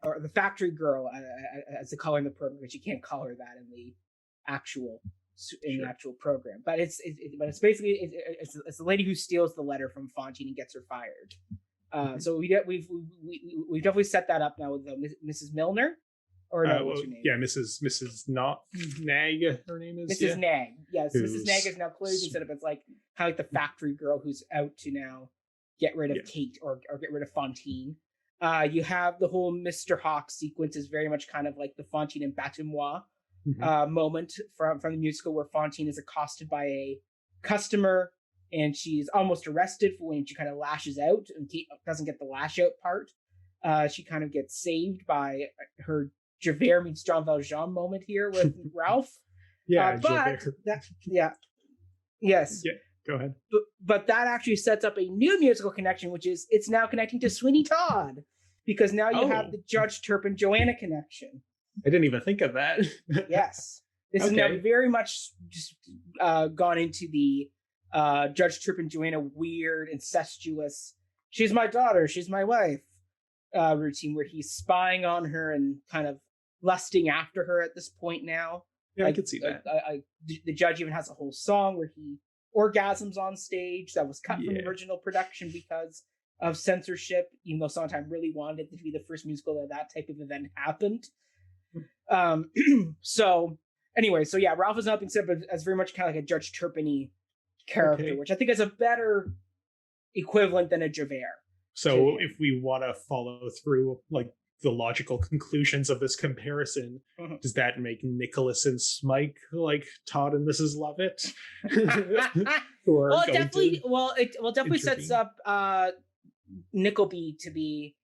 or the factory girl, as they call her in the program, but you can't call her that in the actual program. But it's basically it's the lady who steals the letter from Fantine and gets her fired. So we've definitely set that up now with Mrs. Milner, or no, what's her name? Yeah, Mrs. Nag. Her name is Mrs. Nag. Yes, Mrs. Nag is now clearly set up as like kind of like the factory girl who's out to now get rid of Kate or get rid of Fantine. You have the whole Mr. Hawk sequence is very much kind of like the Fantine and Batinois moment from the musical, where Fantine is accosted by a customer and she's almost arrested for when she kind of lashes out, and Kate doesn't get the lash out part. She kind of gets saved by her Javert meets Jean Valjean moment here with Ralph. Yes. Go ahead. But that actually sets up a new musical connection, which is it's now connecting to Sweeney Todd, because now you have the Judge Turpin Joanna connection. I didn't even think of that. Yes. This is now very much just gone into the Judge Turpin Joanna weird, incestuous, she's my daughter, she's my wife routine, where he's spying on her and kind of lusting after her at this point now. Yeah, I could see that. The judge even has a whole song where he orgasms on stage that was cut from the original production because of censorship, even though Sondheim really wanted it to be the first musical that type of event happened. So Ralph is not being set up as very much kind of like a Judge Turpin-y character, which I think is a better equivalent than a Javert. So if we want to follow through like the logical conclusions of this comparison, does that make Nicholas and Smike like Todd and Mrs. Lovett? It definitely sets up Nickleby to be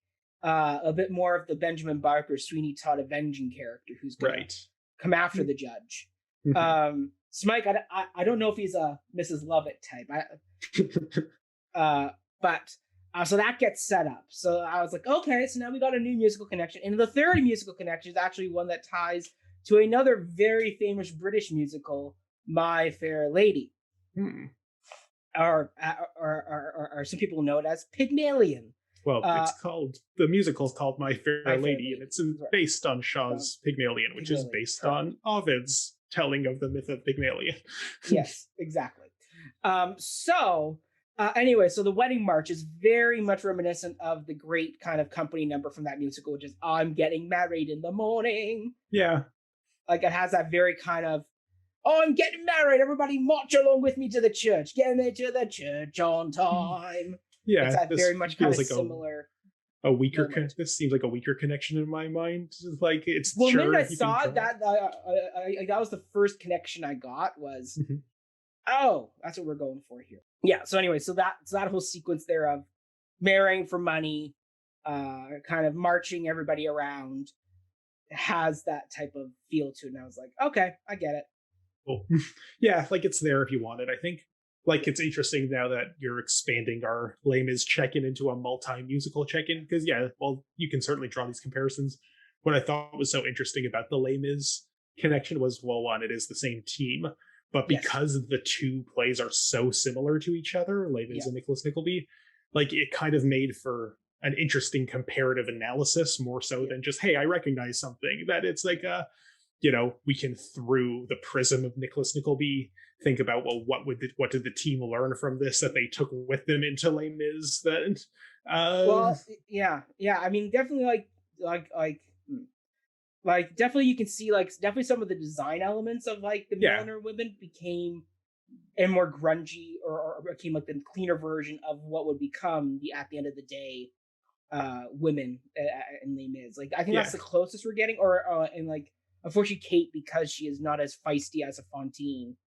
a bit more of the Benjamin Barker Sweeney Todd avenging character who's going to come after the judge. Smike, I don't know if he's a Mrs. Lovett type, but so that gets set up. So I was like, okay, so now we got a new musical connection. And the third musical connection is actually one that ties to another very famous British musical, My Fair Lady. Or some people know it as Pygmalion. Well, the musical's called My Fair Lady, and it's based on Shaw's Pygmalion, which is based on Ovid's telling of the myth of Pygmalion. Yes, exactly. Anyway, so the wedding march is very much reminiscent of the great kind of company number from that musical, which is I'm getting married in the morning. Yeah. Like it has that very kind of, I'm getting married, everybody march along with me to the church. Get me to the church on time. Yeah. It's that very much kind of similar. This seems like a weaker connection in my mind. Like it's when I saw it, that was the first connection I got was, oh, that's what we're going for here. Yeah. So anyway, so that whole sequence there of marrying for money, kind of marching everybody around, has that type of feel to it. And I was like, okay, I get it. Cool. Yeah, like it's there if you want it. I think like it's interesting now that you're expanding our Les Mis check-in into a multi-musical check-in, because you can certainly draw these comparisons. What I thought was so interesting about the Les Mis connection was, well, one, it is the same team. But because the two plays are so similar to each other, Les Mis and Nicholas Nickleby, like it kind of made for an interesting comparative analysis more so than just, hey, I recognize something. That it's like we can, through the prism of Nicholas Nickleby, think about, well, what did the team learn from this that they took with them into Les Mis? I mean, definitely like Like, definitely you can see, like, definitely some of the design elements of, like, the Milliner women became a more grungy or became, like, the cleaner version of what would become, at the end of the day, women in Les Mis. Like, I think that's the closest we're getting. And, like, unfortunately, Kate, because she is not as feisty as a Fantine,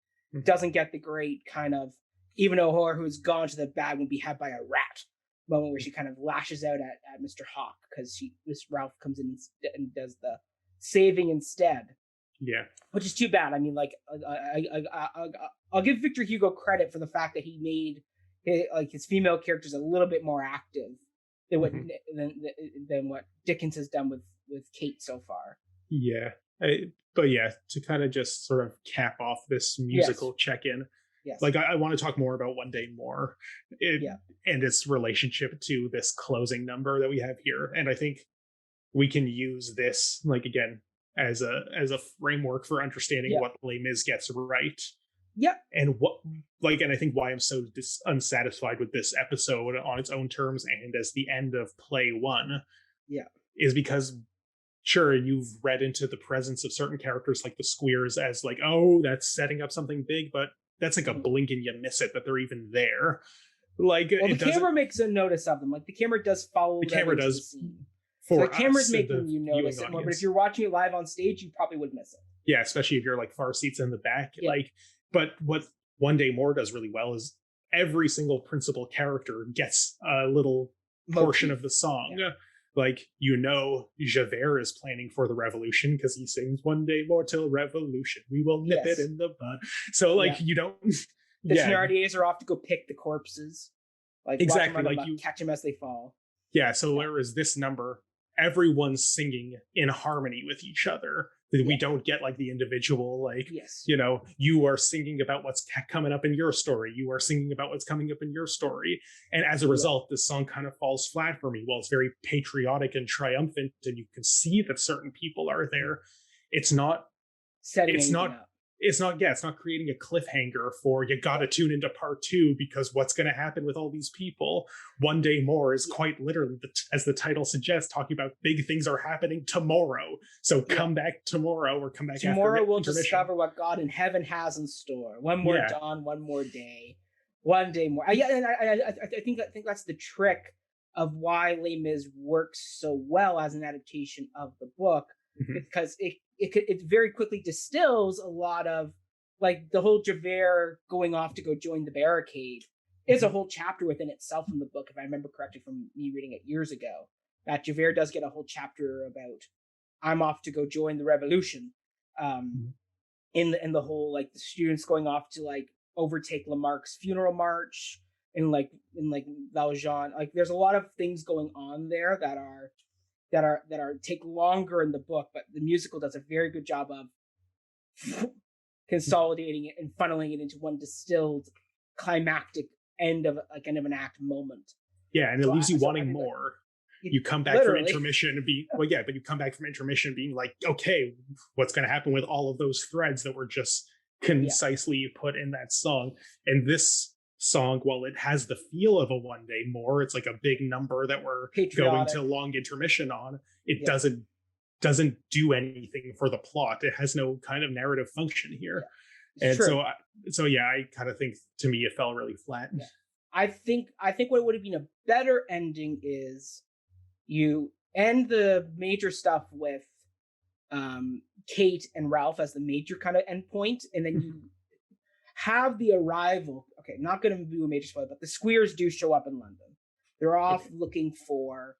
doesn't get the great kind of, even though her who's gone to the bad would be had by a rat moment where she kind of lashes out at Mr. Hawk because this Ralph comes in and does the saving instead. Yeah, which is too bad. I mean, like, I'll give Victor Hugo credit for the fact that he made his female characters a little bit more active than what than what Dickens has done with Kate so far. Yeah, but yeah, to kind of just sort of cap off this musical check-in. Yes. Like, I want to talk more about One Day More and its relationship to this closing number that we have here. And I think we can use this, like, again, as a framework for understanding what Les Mis gets right. Yeah. And and I think why I'm so unsatisfied with this episode on its own terms and as the end of play one. Yeah. Is because, sure, you've read into the presence of certain characters like the Squeers as like, oh, that's setting up something big, but that's like a blink and you miss it that they're even there. Like, the camera makes a notice of them. Like, the camera does follow. The camera does. The scene. So the camera's making you notice it more. But if you're watching it live on stage, you probably would miss it. Yeah, especially if you're like far seats in the back. Yeah. Like, but what One Day More does really well is every single principal character gets a little portion of the song. Yeah. Like, Javert is planning for the revolution because he sings "One day more till revolution, we will nip it in the bud." So, like, you don't. The Thénardiers are off to go pick the corpses. Like, exactly, like you catch them as they fall. Yeah. So whereas this number, everyone's singing in harmony with each other. We don't get like the individual, like, you are singing about what's coming up in your story. You are singing about what's coming up in your story. And as a result, this song kind of falls flat for me. While it's very patriotic and triumphant, and you can see that certain people are there, it's not creating a cliffhanger for you gotta tune into part 2 because what's going to happen with all these people. One Day More is quite literally, as the title suggests, talking about big things are happening tomorrow. So come back tomorrow, or come back tomorrow. We'll discover what God in heaven has in store. One more dawn, one more day, one day more. I think that's the trick of why Les Mis works so well as an adaptation of the book, because it very quickly distills a lot of, like, the whole Javert going off to go join the barricade is a whole chapter within itself in the book, if I remember correctly from me reading it years ago. That Javert does get a whole chapter about, I'm off to go join the revolution. In the whole, like, the students going off to, like, overtake Lamarck's funeral march in Valjean. Like, there's a lot of things going on there that take longer in the book, but the musical does a very good job of consolidating it and funneling it into one distilled climactic end of an act moment. Yeah, and it leaves you wanting more. You come back from intermission and but you come back from intermission being like, okay, what's going to happen with all of those threads that were just concisely put in that song? And this song, while it has the feel of a One Day More, it's like a big number that we're going to long intermission on. It doesn't do anything for the plot. It has no kind of narrative function here. And true. so I kind of think, to me, it fell really flat. Yeah. I think what would have been a better ending is you end the major stuff with Kate and Ralph as the major kind of endpoint, and then you have the arrival. Okay, not going to do a major spoiler, but the Squeers do show up in London. They're off looking for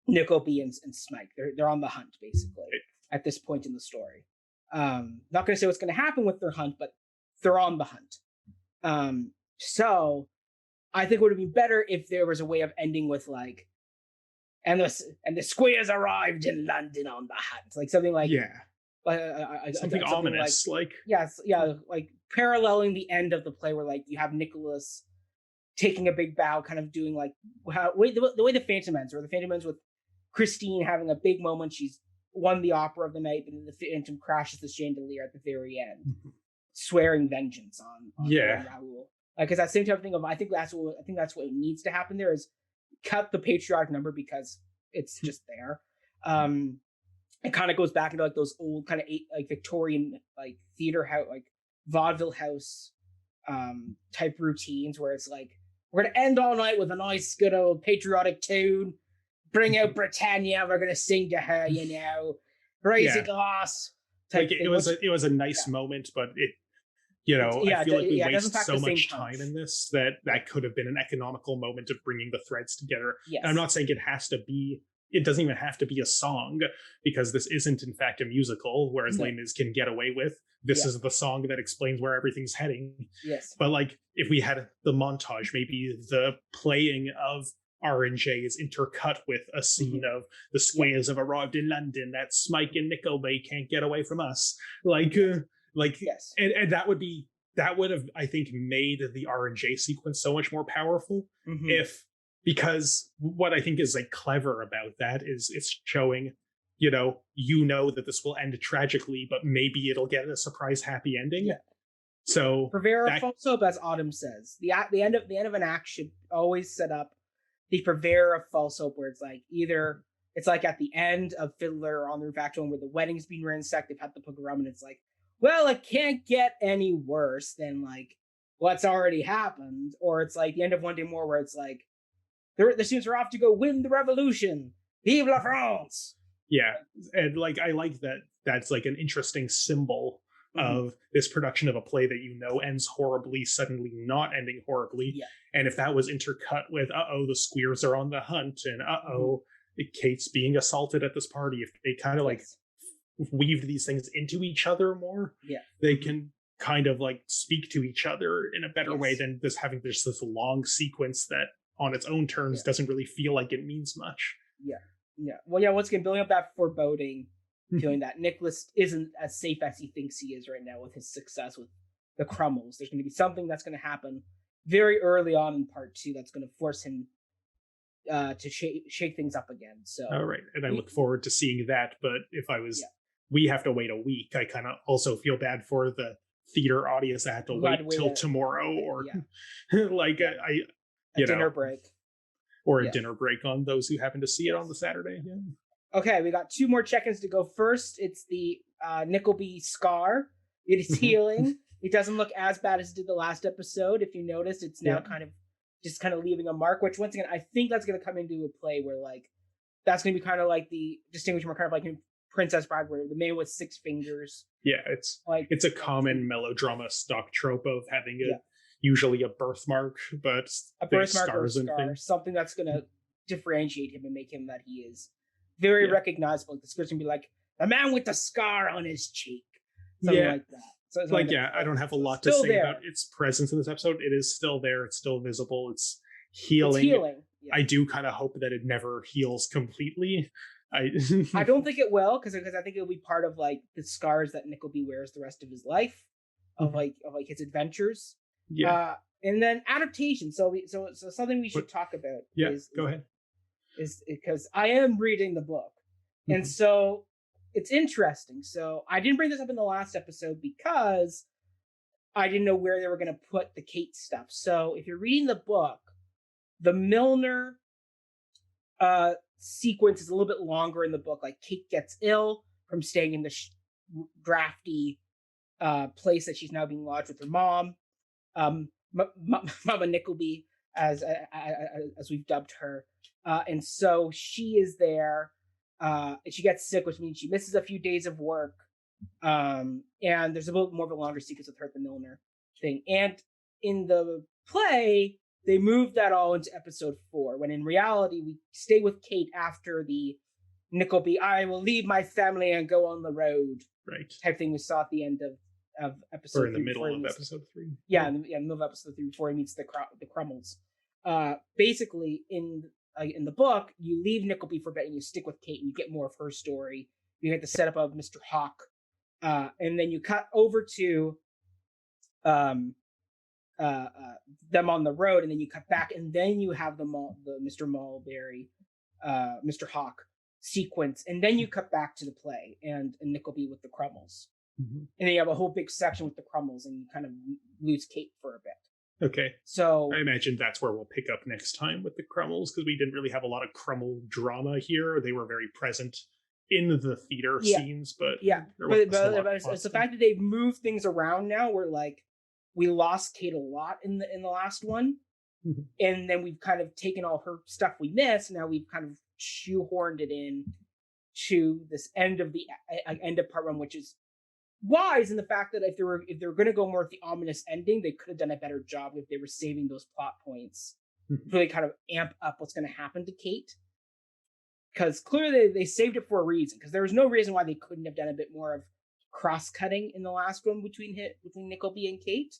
Nickleby and Smike. They're on the hunt, basically, at this point in the story. Not going to say what's going to happen with their hunt, but they're on the hunt. So I think it would have been better if there was a way of ending with, like, and the Squeers arrived in London on the hunt, like something like something ominous, like like paralleling the end of the play, where, like, you have Nicholas taking a big bow, kind of doing like the way the Phantom ends, or the Phantom ends with Christine having a big moment. She's won the opera of the night, but then the Phantom crashes the chandelier at the very end, swearing vengeance on Raoul. Like, it's that same type of thing of, I think that's what needs to happen there, is cut the patriotic number because it's just there. it kind of goes back into like those old kind of like Victorian like theater house, like vaudeville house type routines where it's like, we're gonna end all night with a nice good old patriotic tune, bring out Britannia, we're gonna sing to her, raise a glass. Like it was a nice moment, but it, I feel like we waste so much time in this that could have been an economical moment of bringing the threads together. Yes. I'm not saying it doesn't even have to be a song, because this isn't in fact a musical, whereas Les Mis can get away with this is the song that explains where everything's heading. Yes. But like if we had the montage, maybe the playing of R&J is intercut with a scene of the squares have arrived in London, that Smike and Nickleby can't get away from us. And that would have, I think, made the R&J sequence so much more powerful because what I think is like clever about that is it's showing, that this will end tragically, but maybe it'll get a surprise happy ending. Yeah. So purveyor false hope, as Autumn says, the end of an act should always set up the purveyor of false hope, where it's like either it's like at the end of Fiddler or On the Roof Act 1 where the wedding's been ransacked, they've had the pogrom, and it's like, well, it can't get any worse than like what's already happened. Or it's like the end of One Day More where it's like the students are off to go win the revolution. Vive la France! Yeah, and like I like that. That's like an interesting symbol of this production of a play that ends horribly, suddenly not ending horribly. Yeah. And if that was intercut with the squeers are on the hunt, and Kate's being assaulted at this party, if they kind of like weaved these things into each other more, they can kind of like speak to each other in a better way than having this long sequence that on its own terms doesn't really feel like it means much. Well, once again, building up that foreboding feeling that Nicholas isn't as safe as he thinks he is right now with his success with the Crummels. There's going to be something that's going to happen very early on in part 2 that's going to force him to shake things up again. So, all right, and I look forward to seeing that. But if we have to wait a week, I kind of also feel bad for the theater audience that had to wait till tomorrow, or like a dinner break. Or a dinner break on those who happen to see it on the Saturday. Yeah. Okay, we got 2 more check-ins to go. First, it's the Nickleby scar. It is healing. It doesn't look as bad as it did the last episode. If you noticed, it's now kind of leaving a mark, which once again, I think that's going to come into a play where like, that's going to be kind of like the distinguishing mark, kind of like in Princess Bride, where the man with 6 fingers. Yeah, it's a common melodrama stock trope of having usually a birthmark, but a birthmark or a scar, something that's going to differentiate him and make him that he is very recognizable. It's going to be like the man with the scar on his cheek, something like that. So it's like I don't have a lot to say about its presence in this episode. It is still there. It's still visible. It's healing. Yeah. I do kind of hope that it never heals completely. I don't think it will, because I think it'll be part of like the scars that Nickleby wears the rest of his life, of his adventures. Yeah. And then adaptation. So something we should talk about. Yeah. Go ahead. Is because I am reading the book, and so it's interesting. So I didn't bring this up in the last episode because I didn't know where they were going to put the Kate stuff. So if you're reading the book, the Milner sequence is a little bit longer in the book. Like Kate gets ill from staying in the drafty place that she's now being lodged with her mom, Mama Nickleby, as we've dubbed her. And so she is there. She gets sick, which means she misses a few days of work. And there's a little more of a longer sequence with her at the Milner thing. And in the play, they moved that all into episode 4, when in reality, we stay with Kate after the Nickleby, I will leave my family and go on the road type thing we saw at the end of episode 3. Or in the middle of episode 3. Yeah, in the middle of episode 3 before he meets the Crummels. Basically, in the book, you leave Nickleby for a bit and you stick with Kate and you get more of her story. You get the setup of Mr. Hawk, and then you cut over to them on the road, and then you cut back, and then you have the Mr. Mulberry, Mr. Hawk sequence, and then you cut back to the play and Nickleby with the Crummels, and then you have a whole big section with the Crummels, and you kind of lose Kate for a bit. Okay. So I imagine that's where we'll pick up next time with the Crummels, because we didn't really have a lot of Crummel drama here. They were very present in the theater scenes, but but it's the fact that they've moved things around now. Where like we lost Kate a lot in the last one, and then we've kind of taken all her stuff we missed. Now we've kind of shoehorned it in to this end of part one, which is wise in the fact that if they were going to go more with the ominous ending, they could have done a better job if they were saving those plot points to really kind of amp up what's going to happen to Kate. Because clearly they saved it for a reason. Because there was no reason why they couldn't have done a bit more of cross-cutting in the last one between Nickleby and Kate.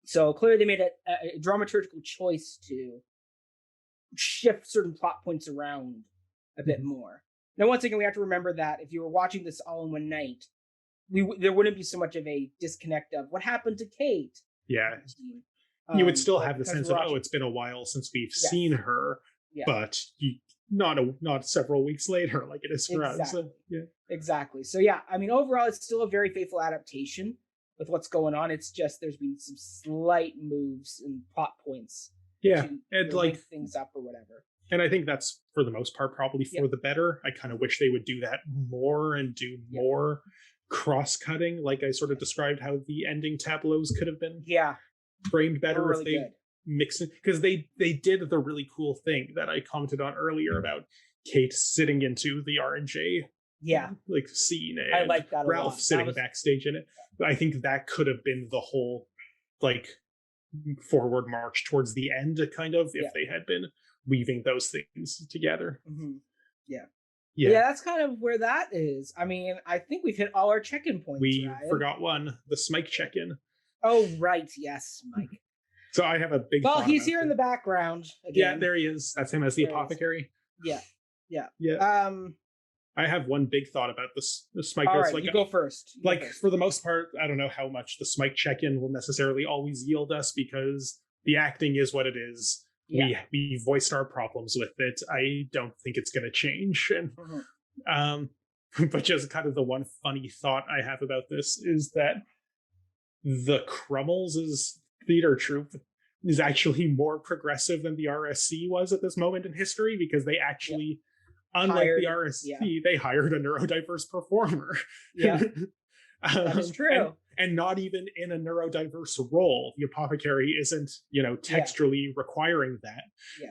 So clearly they made a dramaturgical choice to shift certain plot points around a bit more. Now, once again, we have to remember that if you were watching this all in one night, there wouldn't be so much of a disconnect of what happened to Kate. Yeah. You would still have the sense of, it's been a while since we've seen her, but not several weeks later like it is for us. So, Exactly. So, yeah, I mean, overall, it's still a very faithful adaptation with what's going on. It's just there's been some slight moves and plot points. Yeah, and like things up or whatever. And I think that's, for the most part, probably for the better. I kind of wish they would do that more and do more cross-cutting, like I sort of described how the ending tableaus could have been framed better really if they mix it. Because they did the really cool thing that I commented on earlier about Kate sitting into the R&J like scene, and I like that Ralph sitting backstage in it. I think that could have been the whole like forward march towards the end, kind of, if they had been weaving those things together. Yeah, that's kind of where that is. I mean, I think we've hit all our check-in points. We forgot one, the Smike check-in. Oh right, yes, Mike. So I have a big he's here in the background again. Yeah, there he is. That's him as the apothecary. Yeah. I have one big thought about the Smike. All right, you go first. For the most part, I don't know how much the Smike check-in will necessarily always yield us, because the acting is what it is. We voiced our problems with it. I don't think it's going to change. And but just kind of the one funny thought I have about this is that the Crummels' theater troupe is actually more progressive than the RSC was at this moment in history, because they actually, unlike the RSC, they hired a neurodiverse performer. That is true. And not even in a neurodiverse role. The apothecary isn't, textually requiring that.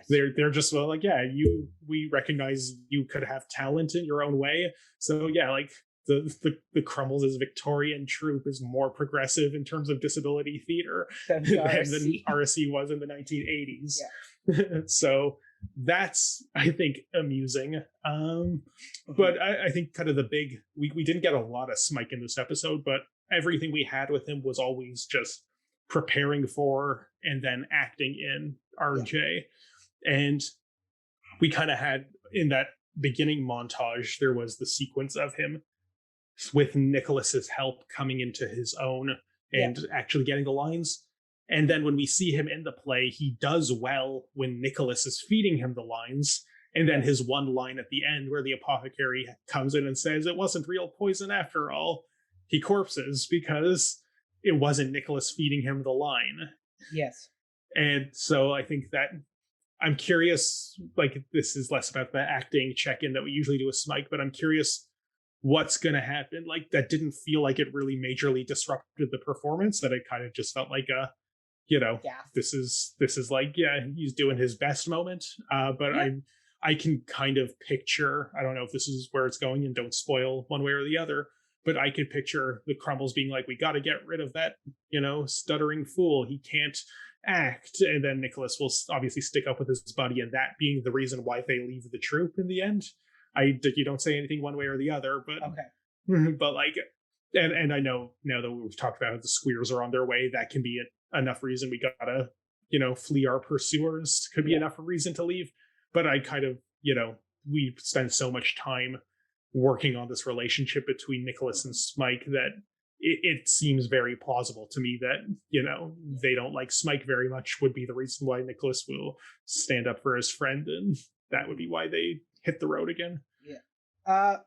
They're just like, we recognize you could have talent in your own way. So like the Crummels' Victorian troupe is more progressive in terms of disability theater than RSC was in the 1980s. So that's, I think, amusing. But I think kind of the big, we didn't get a lot of Smike in this episode, but everything we had with him was always just preparing for and then acting in RJ. And we kind of had, in that beginning montage, there was the sequence of him with Nicholas's help coming into his own and actually getting the lines. And then when we see him in the play, he does well when Nicholas is feeding him the lines. And then his one line at the end where the apothecary comes in and says, "It wasn't real poison after all." He corpses because it wasn't Nicholas feeding him the line. Yes. And so I think that I'm curious, like, this is less about the acting check-in that we usually do with Smike, but I'm curious what's going to happen. Like, that didn't feel like it really majorly disrupted the performance, that it kind of just felt like a, this is like, he's doing his best moment. But I can kind of picture, I don't know if this is where it's going, and don't spoil one way or the other, but I could picture the Crummels being like, we got to get rid of that, stuttering fool. He can't act. And then Nicholas will obviously stick up with his buddy, and that being the reason why they leave the troupe in the end. You don't say anything one way or the other, but but like, and I know now that we've talked about how the Squeers are on their way, that can be enough reason we gotta, flee our pursuers, could be enough reason to leave. But I kind of, we spend so much time working on this relationship between Nicholas and Smike that it seems very plausible to me that, they don't like Smike very much would be the reason why Nicholas will stand up for his friend, and that would be why they hit the road again. I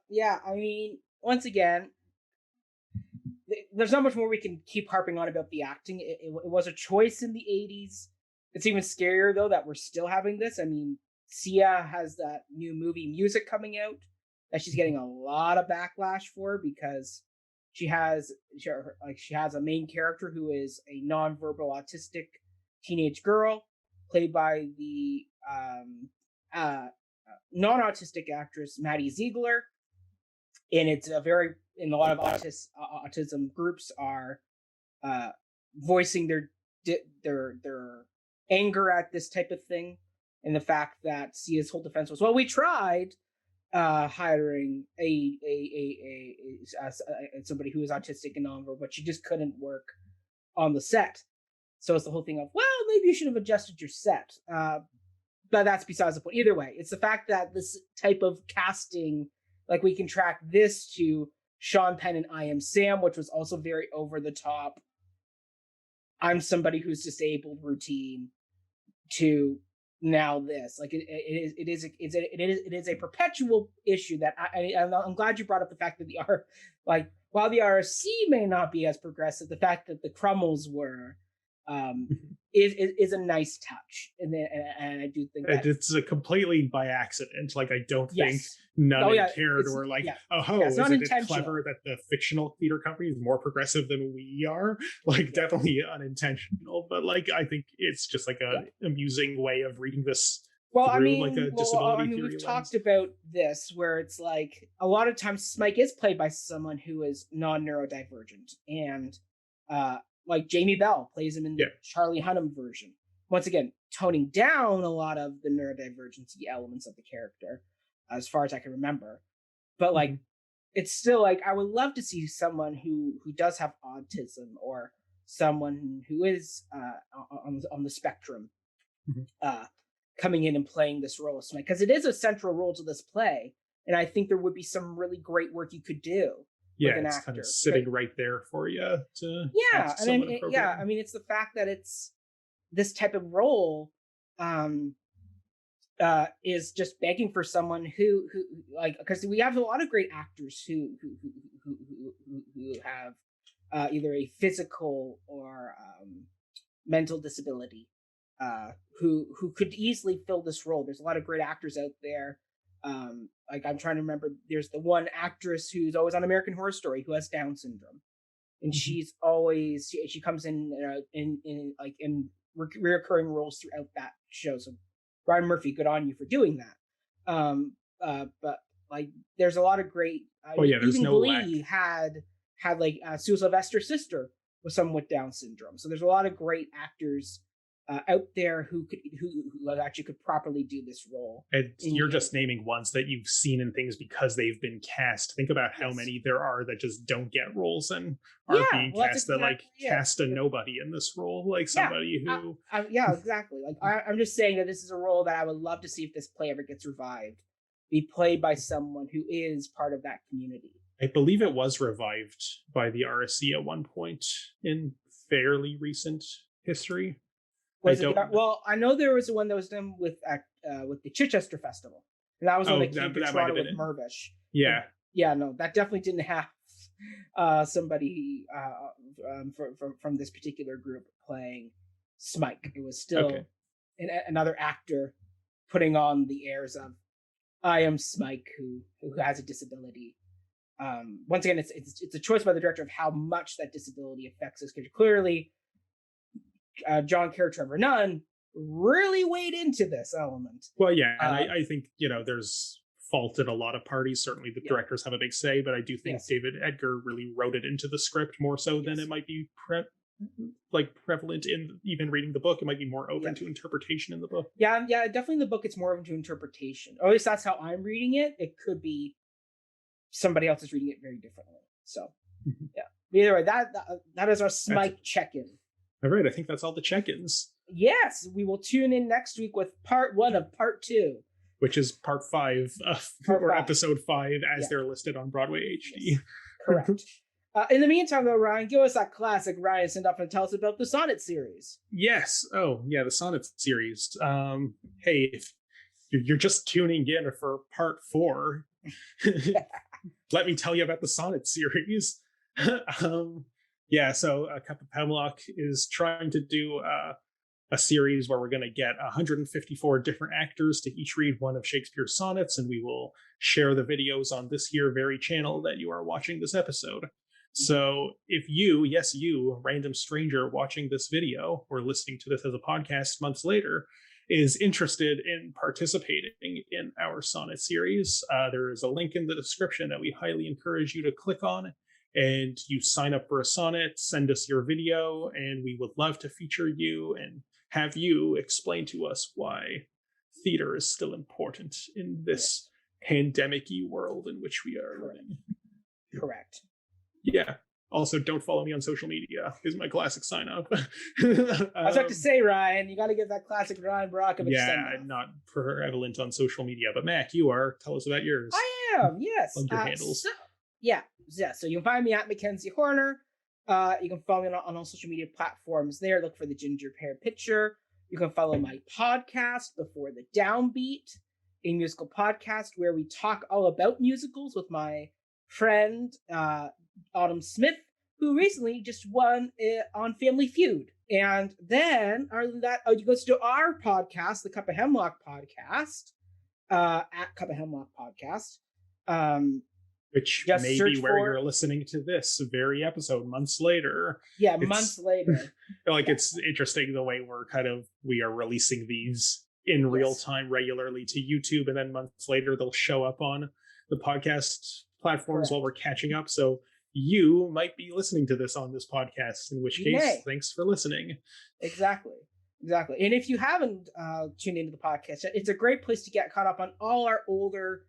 mean, once again, there's not much more we can keep harping on about the acting. It was a choice in the 80s. It's even scarier, though, that we're still having this. I mean, Sia has that new movie Music coming out that she's getting a lot of backlash for because she has a main character who is a nonverbal autistic teenage girl played by the non-autistic actress Maddie Ziegler, and it's a lot of autism groups are voicing their anger at this type of thing, and the fact that Sia's whole defense was, well, we tried hiring a somebody who is autistic and nonverbal, but she just couldn't work on the set. So it's the whole thing of, well, maybe you should have adjusted your set. But that's besides the point. Either way, it's the fact that this type of casting, like we can track this to Sean Penn and I Am Sam, which was also very over the top. I'm somebody who's disabled routine to now this. Like it is a perpetual issue that I'm glad you brought up the fact that while the RSC may not be as progressive, the fact that the Crummels were is a nice touch, and I do think that it's a completely by accident. Like, I don't think Nunn and Caird were like, isn't it clever that the fictional theater company is more progressive than we are? Like, definitely unintentional, but like, I think it's just like a amusing way of reading this. Like a disability theory we've talked about this where it's like a lot of times Smike is played by someone who is non-neurodivergent, and like Jamie Bell plays him in the Charlie Hunnam version. Once again, toning down a lot of the neurodivergency elements of the character, as far as I can remember. But like, it's still like, I would love to see someone who does have autism, or someone who is on the spectrum coming in and playing this role of Smike, because it is a central role to this play, and I think there would be some really great work you could do. Yeah, it's kind of sitting right there for you to I mean, it's the fact that it's this type of role is just begging for someone who like, because we have a lot of great actors who have either a physical or mental disability who could easily fill this role. There's a lot of great actors out there. Like, I'm trying to remember, there's the one actress who's always on American Horror Story who has Down syndrome, and she's always she comes in recurring roles throughout that show. So Brian Murphy, good on you for doing that. But like, there's a lot of great. There's no Glee had like Sue Sylvester's sister was someone with Down syndrome. So there's a lot of great actors out there who actually could properly do this role. And you're just naming ones that you've seen in things because they've been cast. Think about how many there are that just don't get roles and aren't being cast. That like cast a nobody in this role, like somebody who. Exactly. Like, I'm just saying that this is a role that I would love to see if this play ever gets revived, be played by someone who is part of that community. I believe it was revived by the RSC at one point in fairly recent history. I know there was one that was done with the Chichester Festival, and that was when they came to Toronto with Mirvish. No, that definitely didn't have somebody from this particular group playing Smike. It was still another actor putting on the airs of I am Smike, who has a disability. Once again, it's a choice by the director of how much that disability affects us, because clearly John Caird, Trevor, Nunn really weighed into this element. Well, and I think, there's fault in a lot of parties. Certainly the directors have a big say, but I do think David Edgar really wrote it into the script more so than it might be prevalent in even reading the book. It might be more open to interpretation in the book. Definitely in the book it's more open to interpretation, or at least that's how I'm reading it. It could be somebody else is reading it very differently. So either way, that is our Smike check-in. All right, I think that's all the check-ins. Yes, we will tune in next week with part 1 of part 2. Which is part 5, episode 5, as they're listed on Broadway HD. Yes. Correct. In the meantime, though, Ryan, give us that classic Ryan send off and tell us about the Sonnet series. Yes. Oh, yeah, the Sonnet series. Hey, if you're just tuning in for part 4, let me tell you about the Sonnet series. So Cup of Hemlock is trying to do a series where we're going to get 154 different actors to each read one of Shakespeare's sonnets, and we will share the videos on this here very channel that you are watching this episode. So if you, yes, you, random stranger watching this video or listening to this as a podcast months later, is interested in participating in our sonnet series, there is a link in the description that we highly encourage you to click on, and you sign up for a sonnet, send us your video, and we would love to feature you and have you explain to us why theater is still important in this pandemic-y world in which we are living. Correct. Yeah. Also, don't follow me on social media is my classic sign up. I was about to say, Ryan, you got to give that classic Ryan Borochovitz. Yeah, I'm not prevalent on social media, but Mac, you are. Tell us about yours. I am, yes. Plug your handles. So you can find me at Mackenzie Horner. You can follow me on all social media platforms there. Look for the Ginger Pear picture. You can follow my podcast, Before the Downbeat, a musical podcast where we talk all about musicals with my friend, Autumn Smith, who recently just won on Family Feud. And then, other than that, you go to our podcast, the Cup of Hemlock podcast, at Cup of Hemlock podcast. Which may be where you're listening to this very episode months later. Yeah, months later. It's interesting the way we are releasing these in real time regularly to YouTube, and then months later they'll show up on the podcast platforms while we're catching up. So you might be listening to this on this podcast, in which case, thanks for listening. Exactly. And if you haven't tuned into the podcast, it's a great place to get caught up on all our older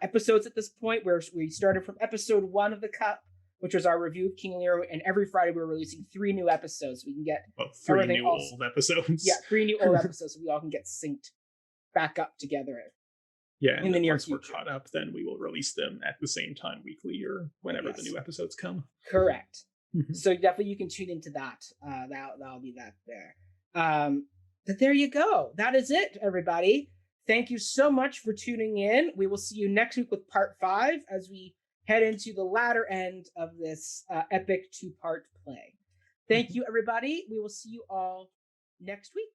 episodes at this point, where we started from episode 1 of the Cup, which was our review of King Lear, and every Friday we're releasing 3 new episodes. So we can get 3 new old episodes. Yeah, 3 new old episodes, so we all can get synced back up together. Yeah, and in the near future. Once we're caught up, then we will release them at the same time weekly or whenever the new episodes come. Correct. So definitely you can tune into that. That'll be that there. But there you go. That is it, everybody. Thank you so much for tuning in. We will see you next week with part 5 as we head into the latter end of this epic 2-part play. Thank you, everybody. We will see you all next week.